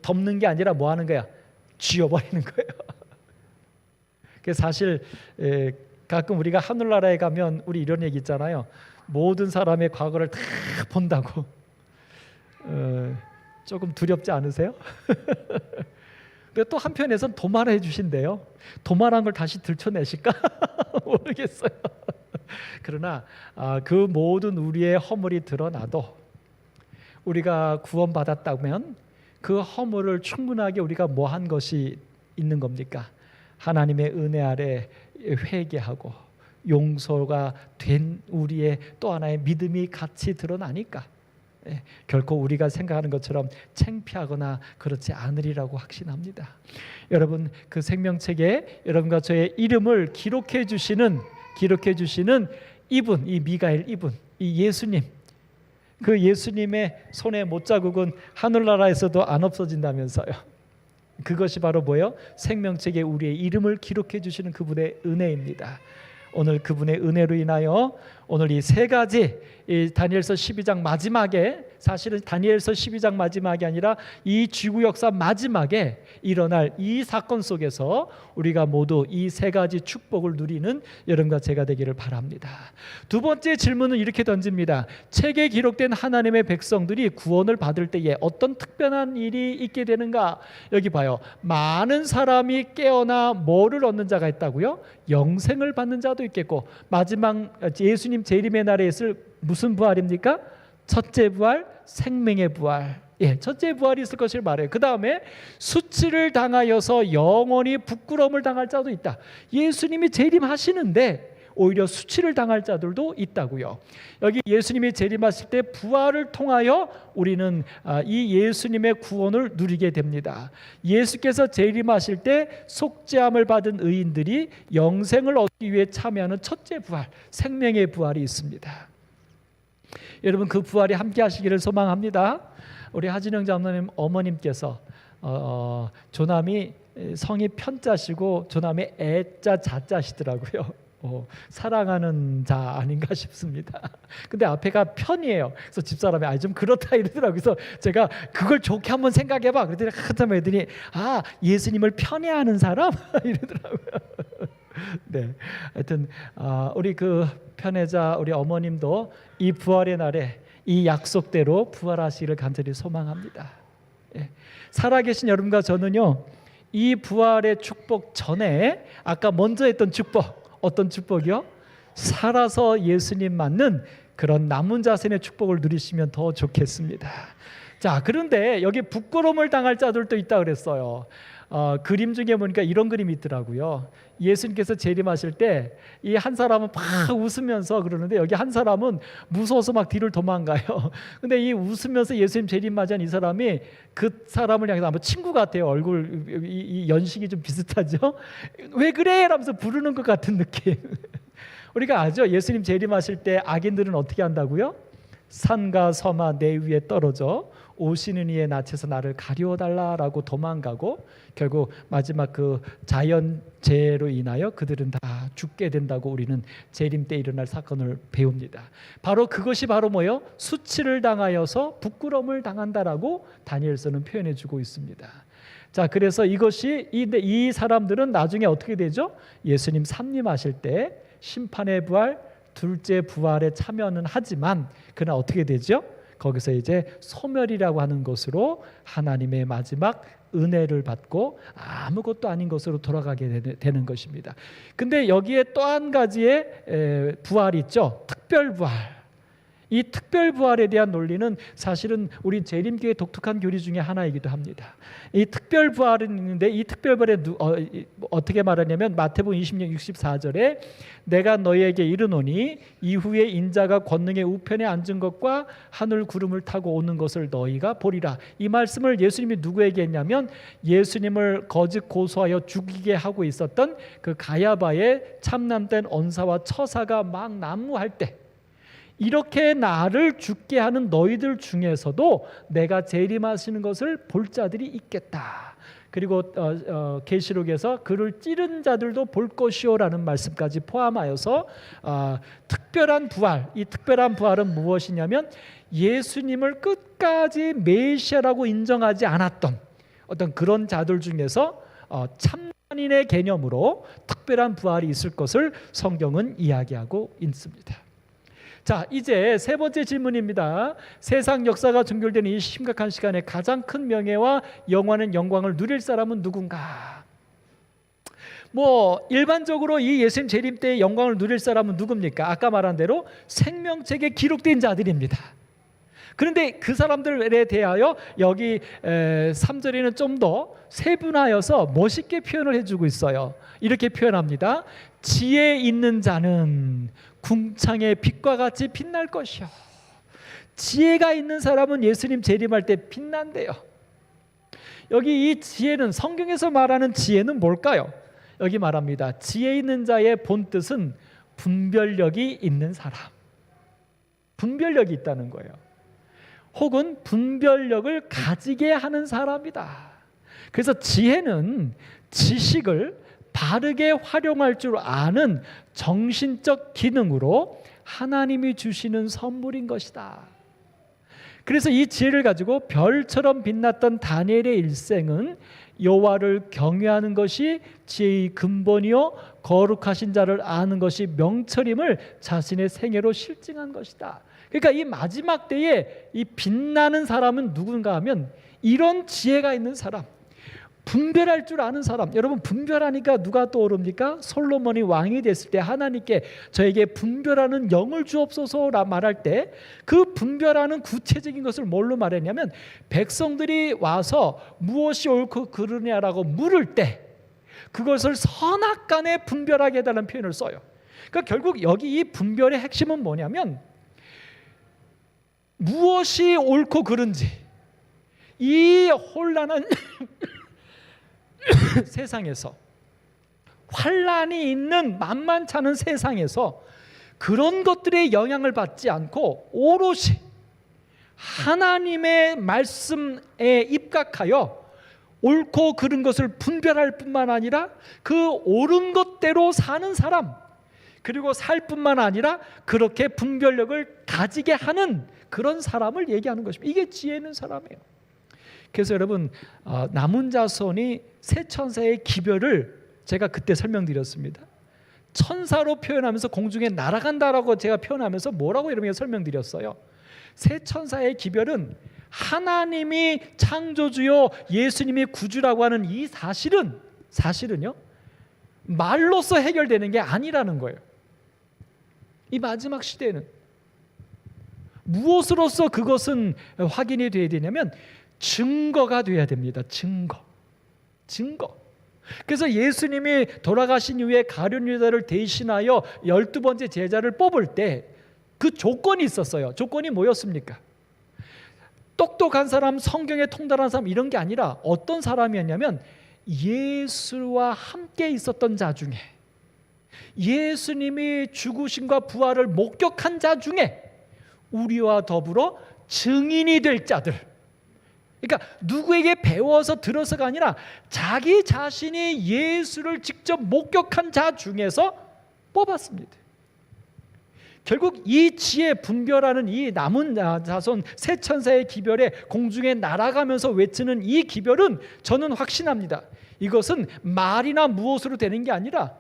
덮는 게 아니라 뭐 하는 거야? 쥐어버리는 거예요. 그래서 사실 가끔 우리가 하늘나라에 가면 우리 이런 얘기 있잖아요. 모든 사람의 과거를 다 본다고. 조금 두렵지 않으세요? 근데 또 한편에선 도말해 주신대요. 도말한 걸 다시 들춰내실까? 모르겠어요. 그러나 그 모든 우리의 허물이 드러나도 우리가 구원받았다면 그 허물을 충분하게 우리가 뭐 한 것이 있는 겁니까? 하나님의 은혜 아래 회개하고 용서가 된 우리의 또 하나의 믿음이 같이 드러나니까 결코 우리가 생각하는 것처럼 창피하거나 그렇지 않으리라고 확신합니다. 여러분, 그 생명책에 여러분과 저의 이름을 기록해 주시는 이분, 이 미가엘 이분, 이 예수님, 그 예수님의 손의 못자국은 하늘나라에서도 안 없어진다면서요. 그것이 바로 뭐예요? 생명책에 우리의 이름을 기록해 주시는 그분의 은혜입니다. 오늘 그분의 은혜로 인하여 오늘 이 세 가지, 이 다니엘서 12장 마지막에, 사실은 다니엘서 12장 마지막이 아니라 이 지구 역사 마지막에 일어날 이 사건 속에서 우리가 모두 이 세 가지 축복을 누리는 여러분과 제가 되기를 바랍니다. 두 번째 질문은 이렇게 던집니다. 책에 기록된 하나님의 백성들이 구원을 받을 때에 어떤 특별한 일이 있게 되는가? 여기 봐요. 많은 사람이 깨어나 뭐를 얻는 자가 있다고요? 영생을 받는 자도 있겠고, 마지막 예수님 재림의 날에 있을 무슨 부활입니까? 첫째 부활, 생명의 부활. 첫째 부활이 있을 것을 말해요. 그 다음에 수치를 당하여서 영원히 부끄러움을 당할 자도 있다. 예수님이 재림하시는데 오히려 수치를 당할 자들도 있다고요. 여기 예수님이 재림하실 때 부활을 통하여 우리는 이 예수님의 구원을 누리게 됩니다. 예수께서 재림하실 때 속죄함을 받은 의인들이 영생을 얻기 위해 참여하는 첫째 부활, 생명의 부활이 있습니다. 여러분, 그 부활이 함께 하시기를 소망합니다. 우리 하진영 장로님 어머님께서 조남이 성이 편자시고 조남이 애자 자자시더라고요. 사랑하는 자 아닌가 싶습니다. 근데 앞에가 편이에요. 그래서 집사람이 좀 그렇다 이러더라고요. 그래서 제가 그걸 좋게 한번 생각해봐. 그랬더니 한참 애들이 예수님을 편애하는 사람 이러더라고요. 네, 하여튼 우리 그 편애자 우리 어머님도 이 부활의 날에 이 약속대로 부활하시기를 간절히 소망합니다. 예. 살아계신 여러분과 저는요, 이 부활의 축복 전에 아까 먼저 했던 축복, 어떤 축복이요? 살아서 예수님 맞는 그런 남은 자손의 축복을 누리시면 더 좋겠습니다. 자, 그런데 여기 부끄러움을 당할 자들도 있다 그랬어요. 그림 중에 보니까 이런 그림이 있더라고요. 예수님께서 재림하실 때 이 한 사람은 막 웃으면서 그러는데, 여기 한 사람은 무서워서 막 뒤를 도망가요. 근데 이 웃으면서 예수님 재림 맞이한 이 사람이 그 사람을 향해서 아마 친구 같아요. 얼굴 이 연식이 좀 비슷하죠. 왜 그래? 라면서 부르는 것 같은 느낌. 우리가 아죠. 예수님 재림하실 때 악인들은 어떻게 한다고요? 산과 서마 내 위에 떨어져 오시는 이의 낯에서 나를 가려달라라고 도망가고, 결국 마지막 그 자연재해로 인하여 그들은 다 죽게 된다고 우리는 재림 때 일어날 사건을 배웁니다. 바로 그것이 바로 뭐예요? 수치를 당하여서 부끄러움을 당한다라고 다니엘서는 표현해주고 있습니다. 자, 그래서 이것이 이 사람들은 나중에 어떻게 되죠? 예수님 삼림하실 때 심판의 부활, 둘째 부활에 참여는 하지만 그러나 어떻게 되죠? 거기서 이제 소멸이라고 하는 것으로 하나님의 마지막 은혜를 받고 아무것도 아닌 것으로 돌아가게 되는 것입니다. 근데 여기에 또 한 가지의 부활이 있죠. 특별 부활. 이 특별 부활에 대한 논리는 사실은 우리 재림교의 독특한 교리 중에 하나이기도 합니다. 이 특별 부활은 있는데, 이 특별 부활에 어떻게 말하냐면 마태복음 26, 64절에 내가 너희에게 이르노니 이후에 인자가 권능의 우편에 앉은 것과 하늘 구름을 타고 오는 것을 너희가 보리라. 이 말씀을 예수님이 누구에게 했냐면 예수님을 거짓 고소하여 죽이게 하고 있었던 그 가야바의 참남된 언사와 처사가 막 난무할 때, 이렇게 나를 죽게 하는 너희들 중에서도 내가 재림하시는 것을 볼 자들이 있겠다. 그리고 계시록에서 그를 찌른 자들도 볼 것이요라는 말씀까지 포함하여서 특별한 부활, 이 특별한 부활은 무엇이냐면 예수님을 끝까지 메시아라고 인정하지 않았던 어떤 그런 자들 중에서 참난인의 개념으로 특별한 부활이 있을 것을 성경은 이야기하고 있습니다. 자, 이제 세 번째 질문입니다. 세상 역사가 종결되는 이 심각한 시간에 가장 큰 명예와 영원한 영광을 누릴 사람은 누군가? 일반적으로 이 예수님 재림 때의 영광을 누릴 사람은 누굽니까? 아까 말한 대로 생명책에 기록된 자들입니다. 그런데 그 사람들에 대하여 여기 3절에는 좀 더 세분하여서 멋있게 표현을 해주고 있어요. 이렇게 표현합니다. 지혜 있는 자는 궁창의 빛과 같이 빛날 것이요. 지혜가 있는 사람은 예수님 재림할 때 빛난대요. 여기 이 지혜는, 성경에서 말하는 지혜는 뭘까요? 여기 말합니다. 지혜 있는 자의 본뜻은 분별력이 있는 사람. 분별력이 있다는 거예요. 혹은 분별력을 가지게 하는 사람이다. 그래서 지혜는 지식을 바르게 활용할 줄 아는 정신적 기능으로 하나님이 주시는 선물인 것이다. 그래서 이 지혜를 가지고 별처럼 빛났던 다니엘의 일생은 여호와를 경외하는 것이 지혜의 근본이요 거룩하신 자를 아는 것이 명철임을 자신의 생애로 실증한 것이다. 그러니까 이 마지막 때에 이 빛나는 사람은 누군가 하면 이런 지혜가 있는 사람, 분별할 줄 아는 사람. 여러분, 분별하니까 누가 떠오릅니까? 솔로몬이 왕이 됐을 때 하나님께 저에게 분별하는 영을 주옵소서라 말할 때 그 분별하는 구체적인 것을 뭘로 말했냐면 백성들이 와서 무엇이 옳고 그르냐라고 물을 때 그것을 선악간에 분별하게 해달라는 표현을 써요. 그러니까 결국 여기 이 분별의 핵심은 뭐냐면 무엇이 옳고 그른지, 이 혼란한 세상에서, 환란이 있는 만만치 않은 세상에서 그런 것들의 영향을 받지 않고 오롯이 하나님의 말씀에 입각하여 옳고 그른 것을 분별할 뿐만 아니라 그 옳은 것대로 사는 사람, 그리고 살 뿐만 아니라 그렇게 분별력을 가지게 하는 그런 사람을 얘기하는 것입니다. 이게 지혜 있는 사람이에요. 그래서 여러분, 남은 자손이 새 천사의 기별을 제가 그때 설명드렸습니다. 천사로 표현하면서 공중에 날아간다라고 제가 표현하면서 뭐라고 이러면서 설명드렸어요. 새 천사의 기별은 하나님이 창조주요 예수님이 구주라고 하는 이 사실은요 말로써 해결되는 게 아니라는 거예요. 이 마지막 시대에는 무엇으로서 그것은 확인이 돼야 되냐면 증거가 돼야 됩니다. 증거. 그래서 예수님이 돌아가신 이후에 가룟 유다를 대신하여 12번째 제자를 뽑을 때 그 조건이 있었어요. 조건이 뭐였습니까? 똑똑한 사람, 성경에 통달한 사람 이런 게 아니라 어떤 사람이었냐면 예수와 함께 있었던 자 중에, 예수님이 죽으심과 부활을 목격한 자 중에 우리와 더불어 증인이 될 자들. 그러니까 누구에게 배워서 들어서가 아니라 자기 자신이 예수를 직접 목격한 자 중에서 뽑았습니다. 결국 이 지혜 분별하는 이 남은 자손 새 천사의 기별에 공중에 날아가면서 외치는 이 기별은 저는 확신합니다. 이것은 말이나 무엇으로 되는 게 아니라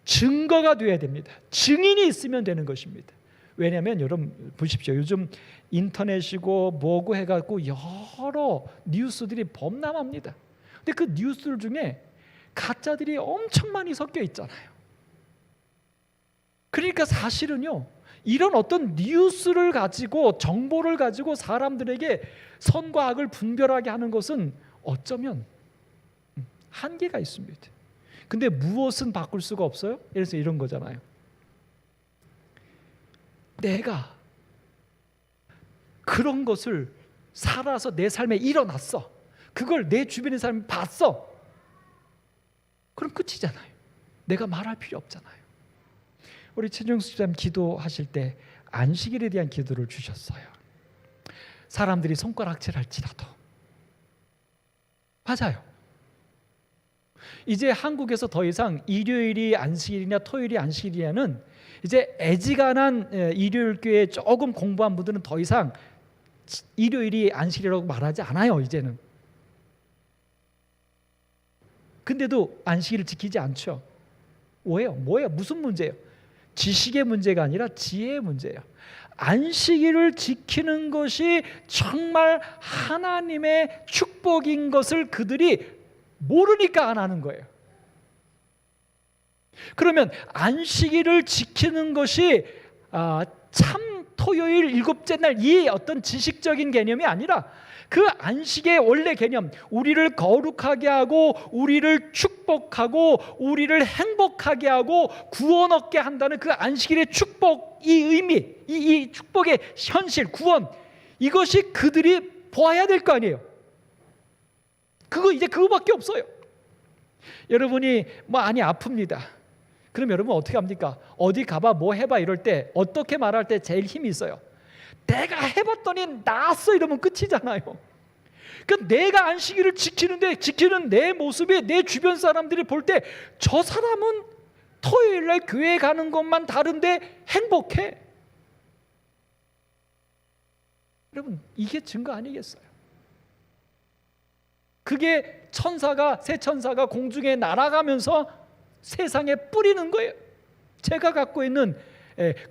증거가 되어야 됩니다. 증인이 있으면 되는 것입니다. 왜냐하면 여러분 보십시오. 요즘 인터넷이고 뭐고 해갖고 여러 뉴스들이 범람합니다. 근데 그 뉴스들 중에 가짜들이 엄청 많이 섞여 있잖아요. 그러니까 사실은요 이런 어떤 뉴스를 가지고 정보를 가지고 사람들에게 선과 악을 분별하게 하는 것은 어쩌면 한계가 있습니다. 근데 무엇은 바꿀 수가 없어요? 그래서 이런 거잖아요. 내가 그런 것을 살아서 내 삶에 일어났어. 그걸 내 주변의 사람이 봤어. 그럼 끝이잖아요. 내가 말할 필요 없잖아요. 우리 최정수 집사님 기도하실 때 안식일에 대한 기도를 주셨어요. 사람들이 손가락질할지라도. 맞아요. 이제 한국에서 더 이상 일요일이 안식일이냐 토요일이 안식일이냐는 이제 애지간한 일요일교회 조금 공부한 분들은 더 이상 일요일이 안식일이라고 말하지 않아요. 이제는. 근데도 안식일을 지키지 않죠. 왜요? 뭐예요? 무슨 문제예요? 지식의 문제가 아니라 지혜의 문제예요. 안식일을 지키는 것이 정말 하나님의 축복인 것을 그들이 모르니까 안 하는 거예요. 그러면 안식일을 지키는 것이 참 토요일 일곱째 날 이 어떤 지식적인 개념이 아니라 그 안식의 원래 개념, 우리를 거룩하게 하고 우리를 축복하고 우리를 행복하게 하고 구원 얻게 한다는 그 안식일의 축복, 이 의미, 이 축복의 현실, 구원, 이것이 그들이 보아야 될 거 아니에요. 이제 그거밖에 없어요. 여러분이 많이 아픕니다. 그럼 여러분 어떻게 합니까? 어디 가봐 뭐 해봐 이럴 때 어떻게 말할 때 제일 힘이 있어요? 내가 해봤더니 나았어 이러면 끝이잖아요. 그러니까 내가 안식일을 지키는 내 모습이 내 주변 사람들이 볼 때 저 사람은 토요일날 교회 가는 것만 다른데 행복해. 여러분 이게 증거 아니겠어요? 그게 새 천사가 공중에 날아가면서 세상에 뿌리는 거예요. 제가 갖고 있는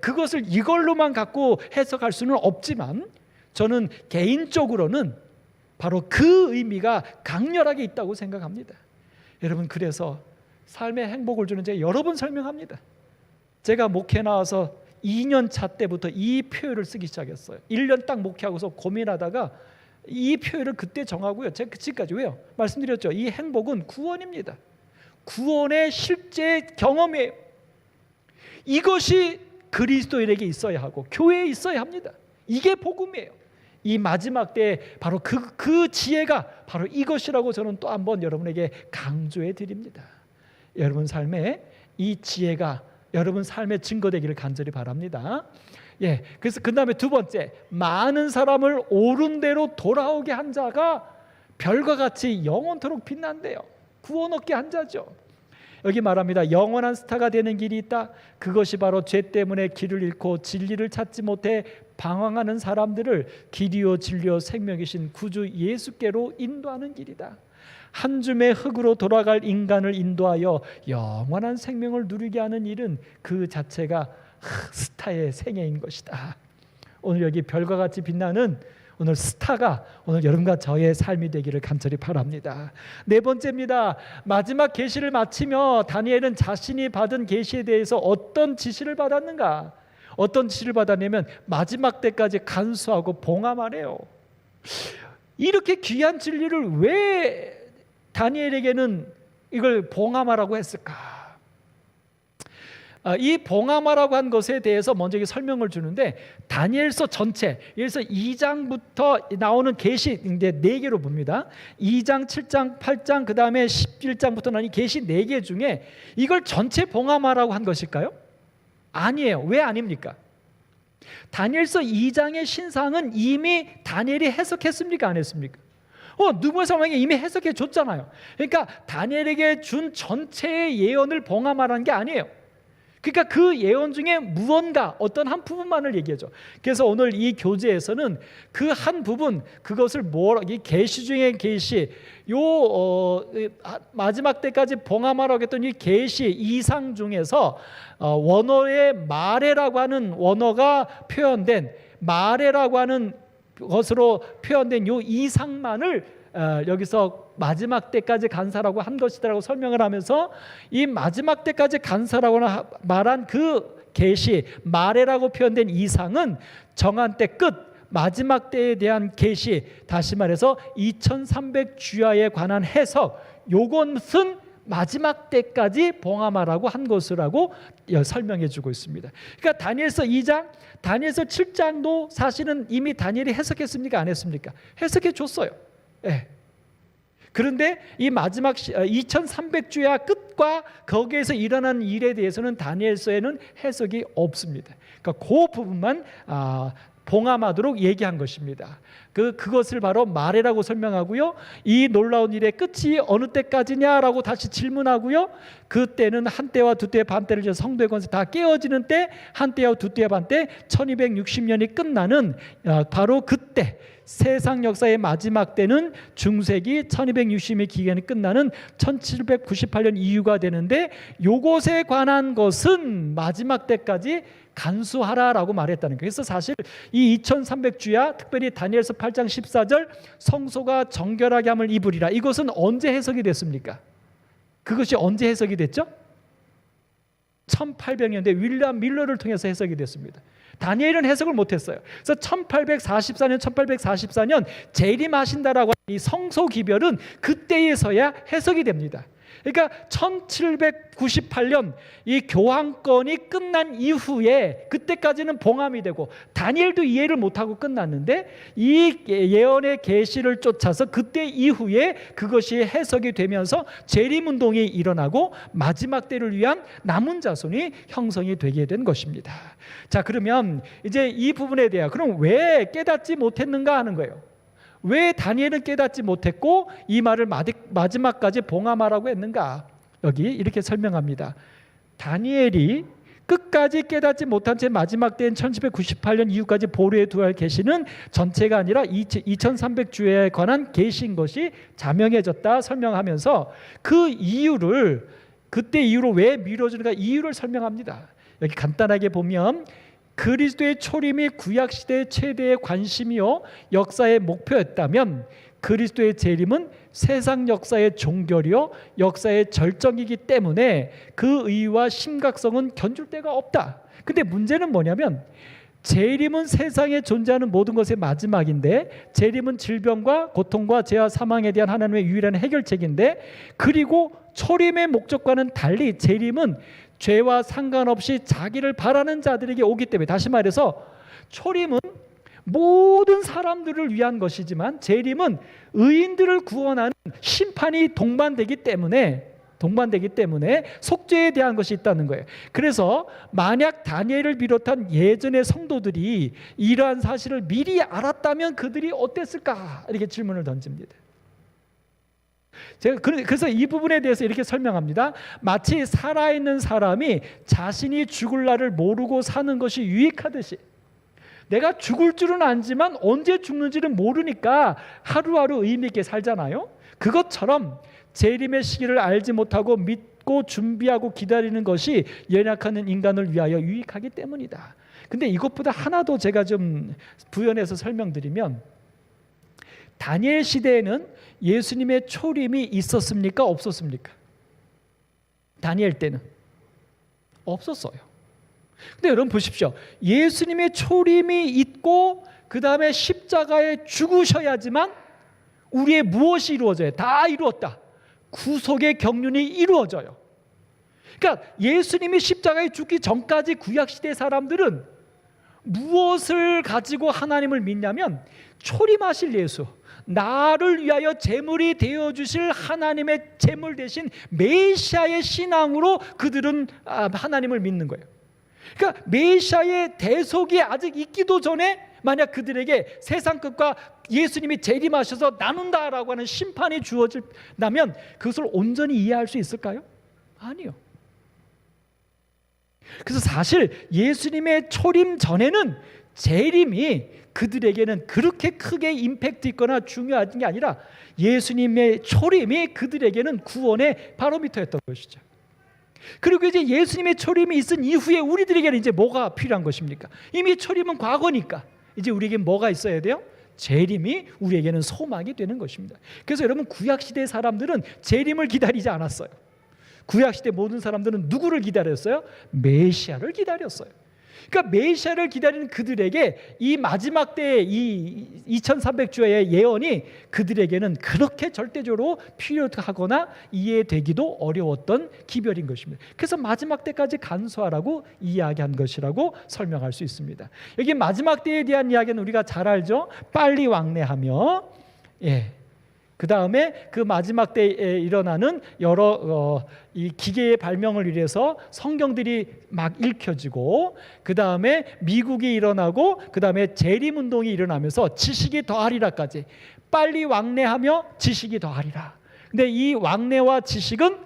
그것을 이걸로만 갖고 해석할 수는 없지만 저는 개인적으로는 바로 그 의미가 강렬하게 있다고 생각합니다. 여러분 그래서 삶의 행복을 주는 제가 여러 번 설명합니다. 제가 목회 나와서 2년 차 때부터 이 표현을 쓰기 시작했어요. 1년 딱 목회하고서 고민하다가 이 표현을 그때 정하고요. 제가 지금까지 왜요? 말씀드렸죠. 이 행복은 구원입니다. 구원의 실제 경험이에요. 이것이 그리스도인에게 있어야 하고 교회에 있어야 합니다. 이게 복음이에요. 이 마지막 때에 바로 그 지혜가 바로 이것이라고 저는 또 한번 여러분에게 강조해 드립니다. 여러분 삶에 이 지혜가 여러분 삶의 증거되기를 간절히 바랍니다. 그래서 그 다음에 두 번째, 많은 사람을 옳은 대로 돌아오게 한 자가 별과 같이 영원토록 빛난대요. 구원 얻게 한 자죠. 여기 말합니다. 영원한 스타가 되는 길이 있다. 그것이 바로 죄 때문에 길을 잃고 진리를 찾지 못해 방황하는 사람들을 길이요 진리요 생명이신 구주 예수께로 인도하는 길이다. 한 줌의 흙으로 돌아갈 인간을 인도하여 영원한 생명을 누리게 하는 일은 그 자체가 스타의 생애인 것이다. 오늘 여기 별과 같이 빛나는 오늘 스타가 오늘 여러분과 저의 삶이 되기를 간절히 바랍니다. 네 번째입니다. 마지막 계시를 마치며 다니엘은 자신이 받은 계시에 대해서 어떤 지시를 받았는가? 어떤 지시를 받았냐면 마지막 때까지 간수하고 봉함하래요. 이렇게 귀한 진리를 왜 다니엘에게는 이걸 봉함하라고 했을까? 이 봉함하라고 한 것에 대해서 먼저 설명을 주는데, 다니엘서 전체, 그래서 2장부터 나오는 계시 이제 4개로 봅니다. 2장, 7장, 8장, 그 다음에 11장부터 나오는 계시 4개 중에 이걸 전체 봉함하라고 한 것일까요? 아니에요. 왜 아닙니까? 다니엘서 2장의 신상은 이미 다니엘이 해석했습니까? 안 했습니까? 누부의 사망에 이미 해석해 줬잖아요. 그러니까 다니엘에게 준 전체의 예언을 봉함하라는 게 아니에요. 그러니까 그 예언 중에 무언가 어떤 한 부분만을 얘기하죠. 그래서 오늘 이 교재에서는 그 한 부분, 그것을 이 계시 중의 계시, 마지막 때까지 봉함하라고 했던 이 계시 이상 중에서 원어의 마레라고 하는 원어가 표현된, 마레라고 하는 것으로 표현된 이 이상만을 여기서 마지막 때까지 간사라고 한 것이다라고 설명을 하면서, 이 마지막 때까지 간사라고 말한 그 계시, 마레라고 표현된 이상은 정한 때 끝, 마지막 때에 대한 계시, 다시 말해서 2300주야에 관한 해석, 요것은 마지막 때까지 봉함하라고 한 것이라고 설명해 주고 있습니다. 그러니까 다니엘서 2장, 다니엘서 7장도 사실은 이미 다니엘이 해석했습니까? 안 했습니까? 해석해 줬어요. 네. 그런데 이 마지막 2300주야 끝과 거기에서 일어난 일에 대해서는 다니엘서에는 해석이 없습니다. 그러니까 그 부분만 봉함하도록 얘기한 것입니다. 그것을 바로 마레라고 설명하고요. 이 놀라운 일의 끝이 어느 때까지냐라고 다시 질문하고요. 그때는 한때와 두때 반때를 지어 성도의 권세 다 깨어지는 때, 한때와 두때 반때 1260년이 끝나는 바로 그때, 세상 역사의 마지막 때는 중세기 1260년의 기간이 끝나는 1798년 이후가 되는데, 요것에 관한 것은 마지막 때까지 간수하라라고 말했다는 거예요. 그래서 사실 이 2300주야, 특별히 다니엘서 8장 14절 성소가 정결하게 함을 입으리라, 이것은 언제 해석이 됐습니까? 그것이 언제 해석이 됐죠? 1800년대 윌리엄 밀러를 통해서 해석이 됐습니다. 다니엘은 해석을 못했어요. 그래서 1844년 재림하신다라고 하는 이 성소 기별은 그때에서야 해석이 됩니다. 그러니까 1798년 이 교황권이 끝난 이후에, 그때까지는 봉함이 되고 다니엘도 이해를 못하고 끝났는데, 이 예언의 계시를 쫓아서 그때 이후에 그것이 해석이 되면서 재림운동이 일어나고 마지막 때를 위한 남은 자손이 형성이 되게 된 것입니다. 자, 그러면 이제 이 부분에 대해 그럼 왜 깨닫지 못했는가 하는 거예요. 왜 다니엘은 깨닫지 못했고 이 말을 마지막까지 봉함하라고 했는가? 여기 이렇게 설명합니다. 다니엘이 끝까지 깨닫지 못한 채 마지막 때인 1798년 이후까지 보루에 두어야 할 계시는 전체가 아니라 2300주에 관한 계시인 것이 자명해졌다 설명하면서, 그 이유를, 그때 이유로 왜 미뤄지는가 이유를 설명합니다. 여기 간단하게 보면, 그리스도의 초림이 구약시대의 최대의 관심이요 역사의 목표였다면, 그리스도의 재림은 세상 역사의 종결이요 역사의 절정이기 때문에 그 의의와 심각성은 견줄 데가 없다. 근데 문제는 뭐냐면, 재림은 세상에 존재하는 모든 것의 마지막인데, 재림은 질병과 고통과 죄와 사망에 대한 하나님의 유일한 해결책인데, 그리고 초림의 목적과는 달리 재림은 죄와 상관없이 자기를 바라는 자들에게 오기 때문에, 다시 말해서 초림은 모든 사람들을 위한 것이지만 재림은 의인들을 구원하는 심판이 동반되기 때문에 속죄에 대한 것이 있다는 거예요. 그래서 만약 다니엘을 비롯한 예전의 성도들이 이러한 사실을 미리 알았다면 그들이 어땠을까? 이렇게 질문을 던집니다. 제가 그래서 이 부분에 대해서 이렇게 설명합니다. 마치 살아있는 사람이 자신이 죽을 날을 모르고 사는 것이 유익하듯이, 내가 죽을 줄은 알지만 언제 죽는지는 모르니까 하루하루 의미 있게 살잖아요. 그것처럼 재림의 시기를 알지 못하고 믿고 준비하고 기다리는 것이 연약한 인간을 위하여 유익하기 때문이다. 근데 이것보다 하나 더 제가 좀 부연해서 설명드리면, 다니엘 시대에는 예수님의 초림이 있었습니까? 없었습니까? 다니엘 때는 없었어요. 근데 여러분 보십시오. 예수님의 초림이 있고 그 다음에 십자가에 죽으셔야지만 우리의 무엇이 이루어져요? 다 이루었다. 구속의 경륜이 이루어져요. 그러니까 예수님이 십자가에 죽기 전까지 구약시대 사람들은 무엇을 가지고 하나님을 믿냐면, 초림하실 예수, 나를 위하여 제물이 되어주실 하나님의 제물 대신 메시아의 신앙으로 그들은 하나님을 믿는 거예요. 그러니까 메시아의 대속이 아직 있기도 전에 만약 그들에게 세상 끝과 예수님이 재림하셔서 나눈다라고 하는 심판이 주어진다면 그것을 온전히 이해할 수 있을까요? 아니요. 그래서 사실 예수님의 초림 전에는 재림이 그들에게는 그렇게 크게 임팩트 있거나 중요한 게 아니라, 예수님의 초림이 그들에게는 구원의 바로미터였던 것이죠. 그리고 이제 예수님의 초림이 있은 이후에 우리들에게는 이제 뭐가 필요한 것입니까? 이미 초림은 과거니까 이제 우리에게 뭐가 있어야 돼요? 재림이 우리에게는 소망이 되는 것입니다. 그래서 여러분, 구약시대 사람들은 재림을 기다리지 않았어요. 구약시대 모든 사람들은 누구를 기다렸어요? 메시아를 기다렸어요. 그러니까 메시아를 기다리는 그들에게 이 마지막 때의 이 2300주의 예언이 그들에게는 그렇게 절대적으로 필요하거나 이해되기도 어려웠던 기별인 것입니다. 그래서 마지막 때까지 간수하라고 이야기한 것이라고 설명할 수 있습니다. 여기 마지막 때에 대한 이야기는 우리가 잘 알죠. 빨리 왕래하며, 그 다음에 그 마지막 때에 일어나는 여러 이 기계의 발명을 위해서 성경들이 막 읽혀지고, 그 다음에 미국이 일어나고, 그 다음에 재림운동이 일어나면서 지식이 더하리라까지, 빨리 왕래하며 지식이 더하리라. 근데 이 왕래와 지식은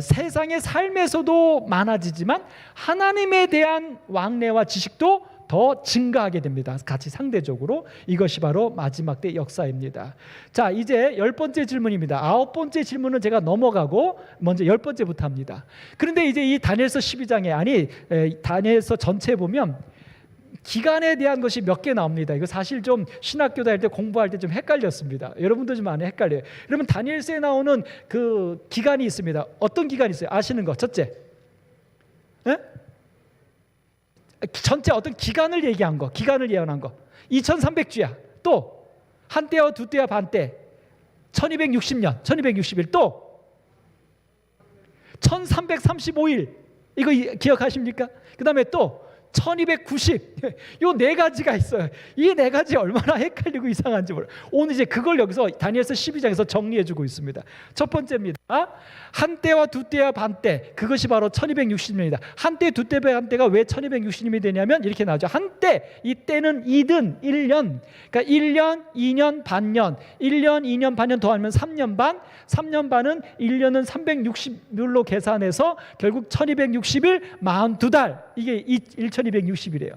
세상의 삶에서도 많아지지만 하나님에 대한 왕래와 지식도 더 증가하게 됩니다. 같이 상대적으로. 이것이 바로 마지막 때 역사입니다. 자, 이제 10번째 질문입니다. 9번째 질문은 제가 넘어가고 먼저 10번째부터 합니다. 그런데 이제 이 다니엘서 12장에 다니엘서 전체에 보면 기간에 대한 것이 몇 개 나옵니다. 이거 사실 좀 신학교 다닐 때 공부할 때 좀 헷갈렸습니다. 여러분도 좀 많이 헷갈려요. 여러분, 다니엘서에 나오는 그 기간이 있습니다. 어떤 기간이 있어요? 아시는 거. 첫째, 전체 어떤 기간을 얘기한 거, 기간을 예언한 거. 2300주야. 또 한때와 두때와 반때, 1260년, 1261, 또 1335일. 이거 기억하십니까? 그 다음에 또 1290. 요 네 가지가 있어요. 이 네 가지 얼마나 헷갈리고 이상한지 몰라요. 오늘 이제 그걸 여기서 다니엘서 12장에서 정리해주고 있습니다. 첫 번째입니다. 한때와 두때와 반때, 그것이 바로 1260년이다. 한때, 두때, 반때가 왜 1260년이 되냐면 이렇게 나오죠. 한때, 이때는 이든 1년, 그러니까 1년, 2년, 반년, 1년, 2년, 반년 더하면 3년 반, 3년 반은 1년은 360일로 계산해서 결국 1260일, 42달, 이게 1260이래요.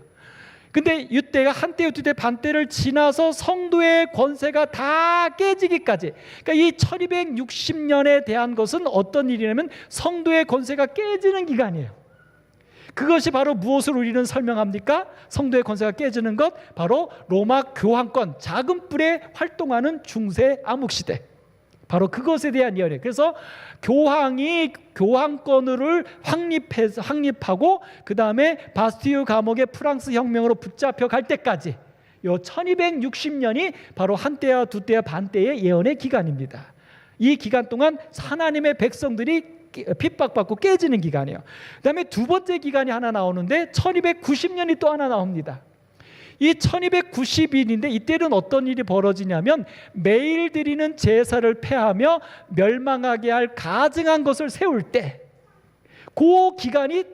근데 이때가 한때, 두때, 반때를 지나서 성도의 권세가 다 깨지기까지, 그러니까 이 1260년에 대한 것은 어떤 일이냐면 성도의 권세가 깨지는 기간이에요. 그것이 바로 무엇을 우리는 설명합니까? 성도의 권세가 깨지는 것, 바로 로마 교황권, 작은 뿔에 활동하는 중세 암흑시대, 바로 그것에 대한 예언이에요. 그래서 교황이 교황권을 확립하고 그 다음에 바스티유 감옥의 프랑스 혁명으로 붙잡혀 갈 때까지 요 1260년이 바로 한때와 두때와 반때의 예언의 기간입니다. 이 기간 동안 하나님의 백성들이 핍박받고 깨지는 기간이에요. 그 다음에 두 번째 기간이 하나 나오는데 1290년이 또 하나 나옵니다. 이 1290일인데 이때는 어떤 일이 벌어지냐면, 매일 드리는 제사를 폐하며 멸망하게 할 가증한 것을 세울 때, 그 기간이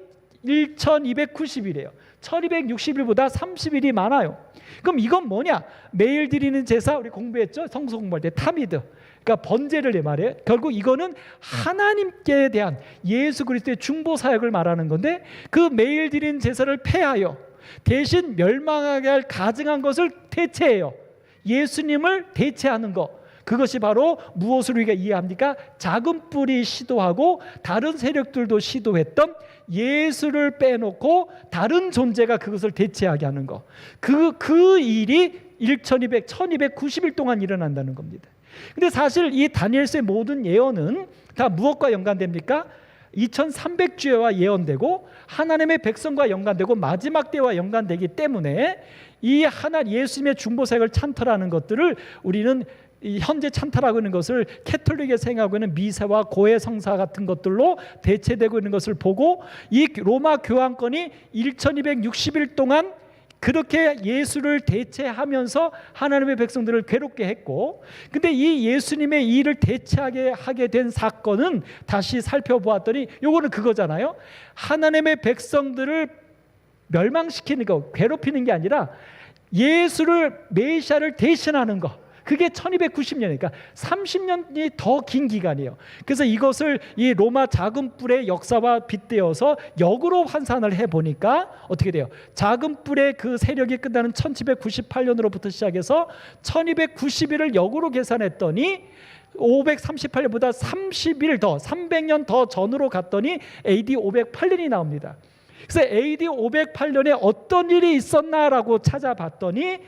1290일이에요. 1260일보다 30일이 많아요. 그럼 이건 뭐냐? 매일 드리는 제사, 우리 공부했죠? 성서 공부할 때 타미드, 그러니까 번제를 내 말이에요. 결국 이거는 하나님께 대한 예수 그리스도의 중보 사역을 말하는 건데, 그 매일 드리는 제사를 폐하여 대신 멸망하게 할 가증한 것을 대체해요. 예수님을 대체하는 것. 그것이 바로 무엇을 우리가 이해합니까? 작은 뿔이 시도하고 다른 세력들도 시도했던 예수를 빼놓고 다른 존재가 그것을 대체하게 하는 것. 그 일이 1290일 동안 일어난다는 겁니다. 근데 사실 이 다니엘서의 모든 예언은 다 무엇과 연관됩니까? 2300주와 예언되고 하나님의 백성과 연관되고 마지막 때와 연관되기 때문에 이 예수님의 중보사역을 찬탈하는 것들을 우리는 현재 찬탈하고 있는 것을 캐톨릭에 생각하고 있는 미사와 고해 성사 같은 것들로 대체되고 있는 것을 보고 이 로마 교황권이 1260일 동안 그렇게 예수를 대체하면서 하나님의 백성들을 괴롭게 했고, 근데 이 예수님의 일을 대체하게 하게 된 사건은 다시 살펴보았더니 요거는 그거잖아요. 하나님의 백성들을 멸망시키는 거, 괴롭히는 게 아니라 예수를 메시아를 대신하는 거. 그게 1290년이니까 30년이 더 긴 기간이에요. 그래서 이것을 이 로마 작은 뿔의 역사와 빗대어서 역으로 환산을 해보니까 어떻게 돼요? 작은 뿔의 그 세력이 끝나는 1798년으로부터 시작해서 1290일을 역으로 계산했더니 538년보다 30일 더 300년 더 전으로 갔더니 AD 508년이 나옵니다. 그래서 AD 508년에 어떤 일이 있었나라고 찾아봤더니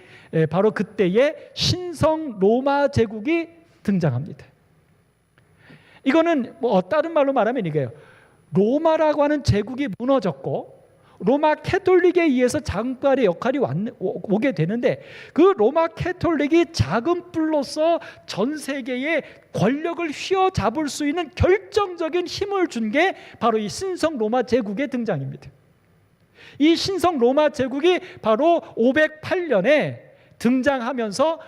바로 그때에 신성 로마 제국이 등장합니다. 이거는 다른 말로 말하면 이거예요. 로마라고 하는 제국이 무너졌고 로마 캐톨릭에 의해서 장발의 역할이 오게 되는데 그 로마 캐톨릭이 작은 뿔로서 전 세계의 권력을 휘어잡을 수 있는 결정적인 힘을 준 게 바로 이 신성 로마 제국의 등장입니다. 이 신성 로마 제국이 바로 508년에 등장하면서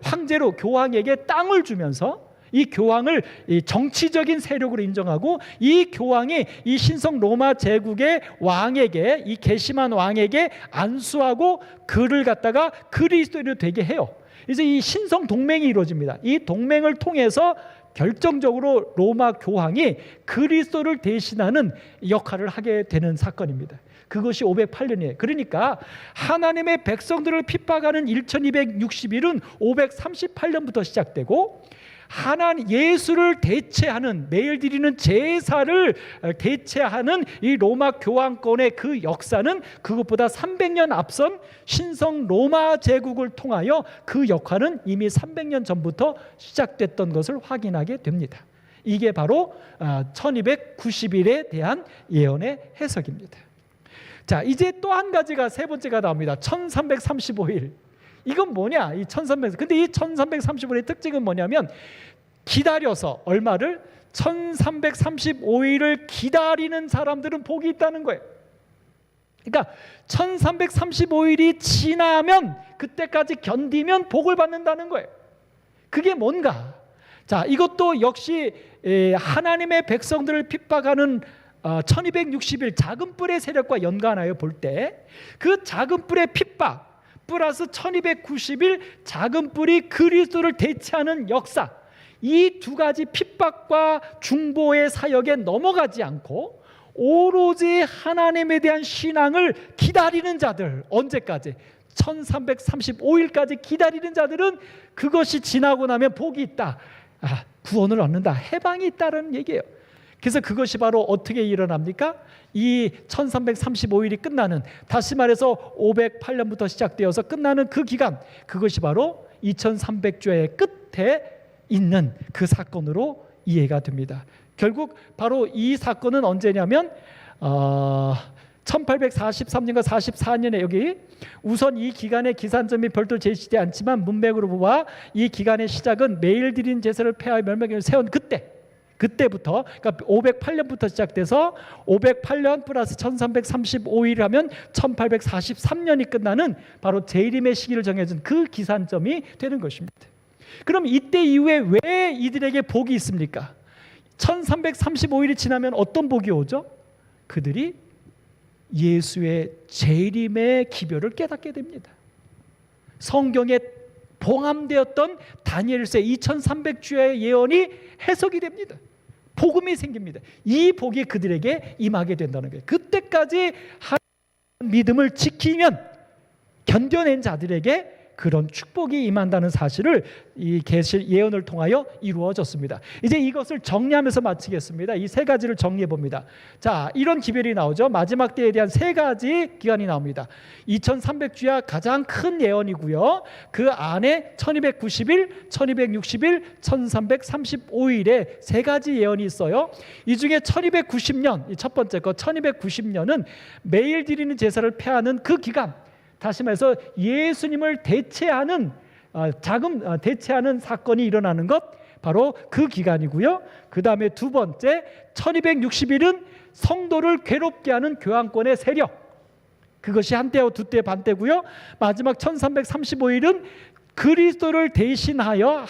황제로 교황에게 땅을 주면서 이 교황을 정치적인 세력으로 인정하고 이 교황이 이 신성 로마 제국의 왕에게 이 게시만 왕에게 안수하고 그를 갖다가 그리스도인이 되게 해요. 이제 이 신성 동맹이 이루어집니다. 이 동맹을 통해서 결정적으로 로마 교황이 그리스도를 대신하는 역할을 하게 되는 사건입니다. 그것이 508년이에요. 그러니까 하나님의 백성들을 핍박하는 1260일은 538년부터 시작되고 예수를 대체하는 매일 드리는 제사를 대체하는 이 로마 교황권의 그 역사는 그것보다 300년 앞선 신성 로마 제국을 통하여 그 역할은 이미 300년 전부터 시작됐던 것을 확인하게 됩니다. 이게 바로 1290일에 대한 예언의 해석입니다. 자, 이제 또 한 가지가 세 번째가 나옵니다. 1335일. 이건 뭐냐? 이 1335일. 근데 이 1335일의 특징은 뭐냐면 기다려서 얼마를 1335일을 기다리는 사람들은 복이 있다는 거예요. 그러니까 1335일이 지나면 그때까지 견디면 복을 받는다는 거예요. 그게 뭔가? 자, 이것도 역시 하나님의 백성들을 핍박하는 1260일 작은 뿔의 세력과 연관하여 볼 때 그 작은 뿔의 핍박 플러스 1290일 작은 뿔이 그리스도를 대체하는 역사, 이 두 가지 핍박과 중보의 사역에 넘어가지 않고 오로지 하나님에 대한 신앙을 기다리는 자들, 언제까지? 1335일까지 기다리는 자들은 그것이 지나고 나면 복이 있다, 구원을 얻는다, 해방이 있다는 얘기예요. 그래서 그것이 바로 어떻게 일어납니까? 이 1335일이 끝나는, 다시 말해서 508년부터 시작되어서 끝나는 그 기간, 그것이 바로 2300주의 끝에 있는 그 사건으로 이해가 됩니다. 결국 바로 이 사건은 언제냐면 1843년과 44년에 여기 우선 이 기간의 기산점이 별도 제시되지 않지만 문맥으로 보아 이 기간의 시작은 매일 드린 제사를 폐하여 멸망을 세운 그때부터, 그러니까 508년부터 시작돼서 508년 플러스 1335일 하면 1843년이 끝나는 바로 재림의 시기를 정해준 그 기산점이 되는 것입니다. 그럼 이때 이후에 왜 이들에게 복이 있습니까? 1335일이 지나면 어떤 복이 오죠? 그들이 예수의 재림의 기별을 깨닫게 됩니다. 성경에 봉함되었던 다니엘서의 2300주의 예언이 해석이 됩니다. 복음이 생깁니다. 이 복이 그들에게 임하게 된다는 거예요. 그때까지 믿음을 지키면 견뎌낸 자들에게 그런 축복이 임한다는 사실을 이 계시 예언을 통하여 이루어졌습니다. 이제 이것을 정리하면서 마치겠습니다. 이 세 가지를 정리해 봅니다. 자, 이런 기별이 나오죠. 마지막 때에 대한 세 가지 기간이 나옵니다. 2300주야 가장 큰 예언이고요. 그 안에 1290일, 1260일, 1335일에 세 가지 예언이 있어요. 이 중에 1290년, 첫 번째 거 1290년은 매일 드리는 제사를 폐하는 그 기간, 다시 말해서 예수님을 대체하는 대체하는 사건이 일어나는 것, 바로 그 기간이고요. 그 다음에 두 번째 1260일은 성도를 괴롭게 하는 교황권의 세력, 그것이 한때와 두때 반때고요. 마지막 1335일은 그리스도를 대신하여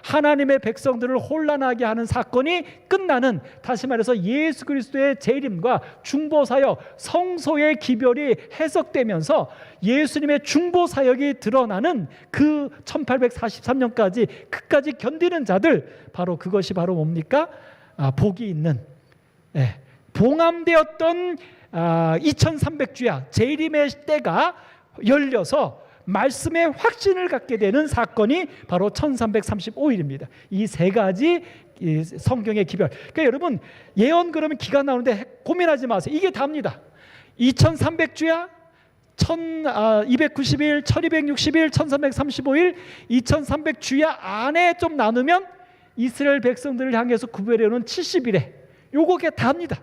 하나님의 백성들을 혼란하게 하는 사건이 끝나는, 다시 말해서 예수 그리스도의 재림과 중보사역, 성소의 기별이 해석되면서 예수님의 중보사역이 드러나는 그 1843년까지 끝까지 견디는 자들, 바로 그것이 바로 뭡니까? 복이 있는, 봉함되었던 2300주야 재림의 때가 열려서 말씀의 확신을 갖게 되는 사건이 바로 1335일입니다. 이 세 가지 성경의 기별. 그러니까 여러분, 예언 그러면 기간 나오는데 고민하지 마세요. 이게 답니다. 2300주야, 1290일, 1260일, 1335일, 2300주야 안에 좀 나누면 이스라엘 백성들을 향해서 구별해놓은 70일에 요거게 답니다.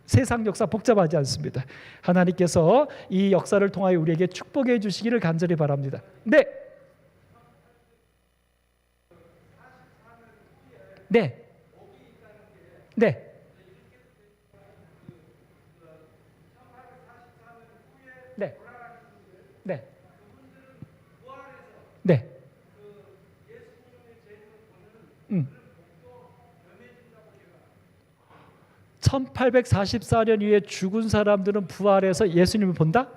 세상 역사 복잡하지 않습니다. 하나님께서 이 역사를 통하여 우리에게 축복해 주시기를 간절히 바랍니다. 네. 네. 네. 네. 네. 네. 1844년 이후에 죽은 사람들은 부활해서 예수님을 본다?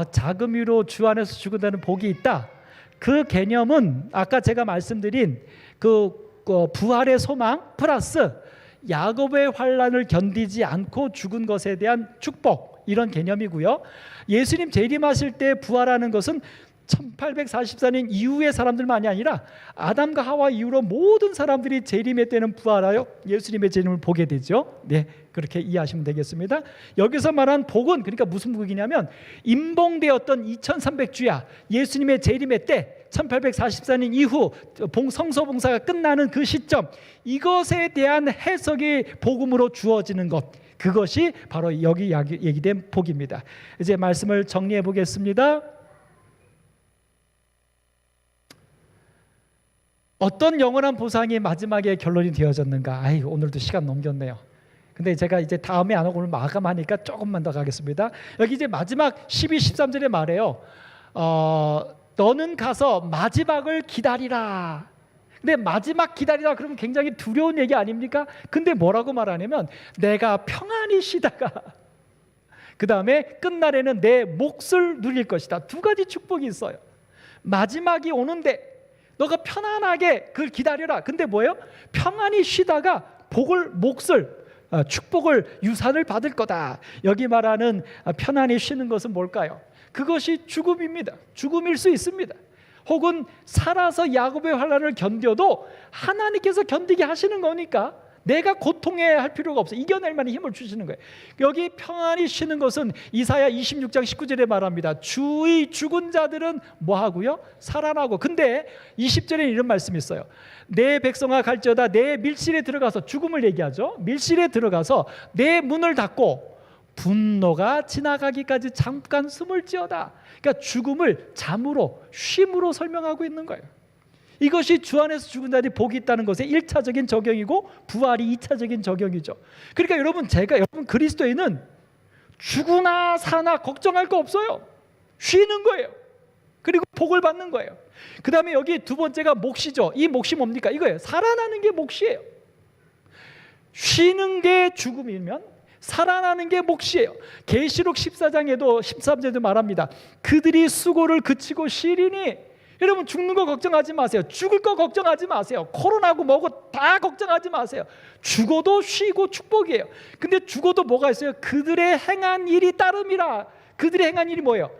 자금으로 주 안에서 죽은다는 복이 있다. 그 개념은 아까 제가 말씀드린 그 부활의 소망 플러스 야곱의 환난을 견디지 않고 죽은 것에 대한 축복, 이런 개념이고요. 예수님 재림하실 때 부활하는 것은 1844년 이후의 사람들만이 아니라 아담과 하와 이후로 모든 사람들이 재림의 때는 부활하여 예수님의 재림을 보게 되죠. 네, 그렇게 이해하시면 되겠습니다. 여기서 말한 복은 그러니까 무슨 복이냐면 임봉되었던 2300주야 예수님의 재림의 때 1844년 이후 성소봉사가 끝나는 그 시점, 이것에 대한 해석이 복음으로 주어지는 것, 그것이 바로 여기 얘기된 복입니다. 이제 말씀을 정리해 보겠습니다. 어떤 영원한 보상이 마지막에 결론이 되어졌는가? 오늘도 시간 넘겼네요. 근데 제가 이제 다음에 안 하고 오늘 마감하니까 조금만 더 가겠습니다. 여기 이제 마지막 12, 13절에 말해요. 너는 가서 마지막을 기다리라. 근데 마지막 기다리라 그러면 굉장히 두려운 얘기 아닙니까? 근데 뭐라고 말하냐면 내가 평안히 쉬다가 그 다음에 끝날에는 내 몫을 누릴 것이다. 두 가지 축복이 있어요. 마지막이 오는데 너가 편안하게 그걸 기다려라. 근데 뭐예요? 평안히 쉬다가 몫을 축복을 유산을 받을 거다. 여기 말하는 편안히 쉬는 것은 뭘까요? 그것이 죽음입니다. 죽음일 수 있습니다. 혹은 살아서 야곱의 환난을 견뎌도 하나님께서 견디게 하시는 거니까 내가 고통해할 필요가 없어. 이겨낼 만한 힘을 주시는 거예요. 여기 평안히 쉬는 것은 이사야 26장 19절에 말합니다. 주의 죽은 자들은 뭐하고요? 살아나고. 근데 20절에 이런 말씀이 있어요. 내 백성아 갈지어다 내 밀실에 들어가서, 죽음을 얘기하죠. 밀실에 들어가서 내 문을 닫고 분노가 지나가기까지 잠깐 숨을 지어다. 그러니까 죽음을 잠으로, 쉼으로 설명하고 있는 거예요. 이것이 주 안에서 죽은 자들이 복이 있다는 것의 1차적인 적용이고 부활이 2차적인 적용이죠. 그러니까 여러분 그리스도인은 죽으나 사나 걱정할 거 없어요. 쉬는 거예요. 그리고 복을 받는 거예요. 그 다음에 여기 두 번째가 몫이죠. 이 몫이 뭡니까? 이거예요. 살아나는 게 몫이에요. 쉬는 게 죽음이면 살아나는 게 몫이에요. 계시록 14장에도 13절에도 말합니다. 그들이 수고를 그치고 쉬리니. 여러분 죽는 거 걱정하지 마세요. 죽을 거 걱정하지 마세요. 코로나고 뭐고 다 걱정하지 마세요. 죽어도 쉬고 축복이에요. 근데 죽어도 뭐가 있어요? 그들의 행한 일이 따름이라. 그들의 행한 일이 뭐예요?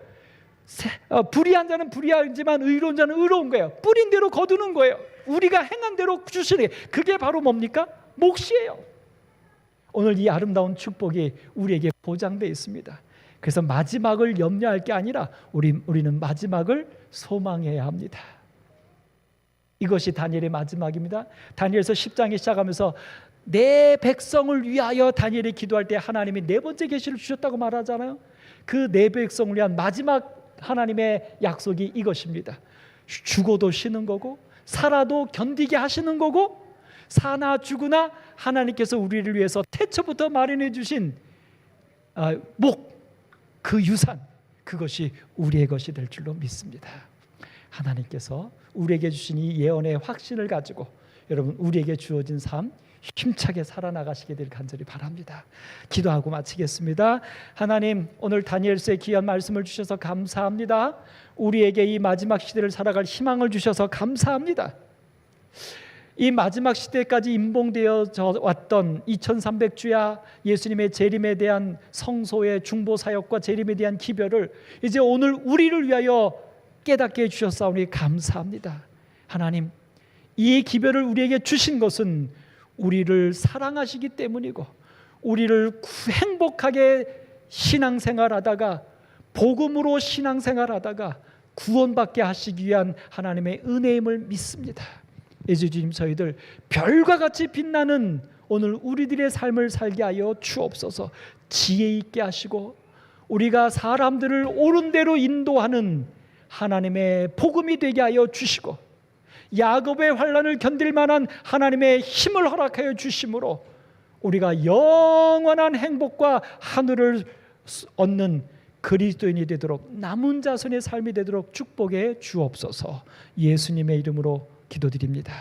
불의한 자는 불의하지만 의로운 자는 의로운 거예요. 뿌린 대로 거두는 거예요. 우리가 행한 대로 주시는 게, 그게 바로 뭡니까? 몫이에요. 오늘 이 아름다운 축복이 우리에게 보장되어 있습니다. 그래서 마지막을 염려할 게 아니라 우리는 마지막을 소망해야 합니다. 이것이 다니엘의 마지막입니다. 다니엘서 10장에 시작하면서 내 백성을 위하여 다니엘이 기도할 때 하나님이 네 번째 계시를 주셨다고 말하잖아요. 그 내 백성을 위한 마지막 하나님의 약속이 이것입니다. 죽어도 쉬는 거고 살아도 견디게 하시는 거고 사나 죽으나 하나님께서 우리를 위해서 태초부터 마련해 주신 그 유산, 그것이 우리의 것이 될 줄로 믿습니다. 하나님께서 우리에게 주신 이 예언의 확신을 가지고 여러분 우리에게 주어진 삶 힘차게 살아나가시게 될 간절히 바랍니다. 기도하고 마치겠습니다. 하나님, 오늘 다니엘서의 귀한 말씀을 주셔서 감사합니다. 우리에게 이 마지막 시대를 살아갈 희망을 주셔서 감사합니다. 이 마지막 시대까지 임봉되어 왔던 2300주야 예수님의 재림에 대한 성소의 중보 사역과 재림에 대한 기별을 이제 오늘 우리를 위하여 깨닫게 해주셨사오니 감사합니다. 하나님, 이 기별을 우리에게 주신 것은 우리를 사랑하시기 때문이고 우리를 행복하게 신앙생활하다가 복음으로 신앙생활하다가 구원받게 하시기 위한 하나님의 은혜임을 믿습니다. 예수 주님, 저희들 별과 같이 빛나는 오늘 우리들의 삶을 살게 하여 주옵소서. 지혜 있게 하시고 우리가 사람들을 옳은 대로 인도하는 하나님의 복음이 되게 하여 주시고 야곱의 환난을 견딜 만한 하나님의 힘을 허락하여 주심으로 우리가 영원한 행복과 하늘을 얻는 그리스도인이 되도록 남은 자손의 삶이 되도록 축복해 주옵소서. 예수님의 이름으로 기도드립니다.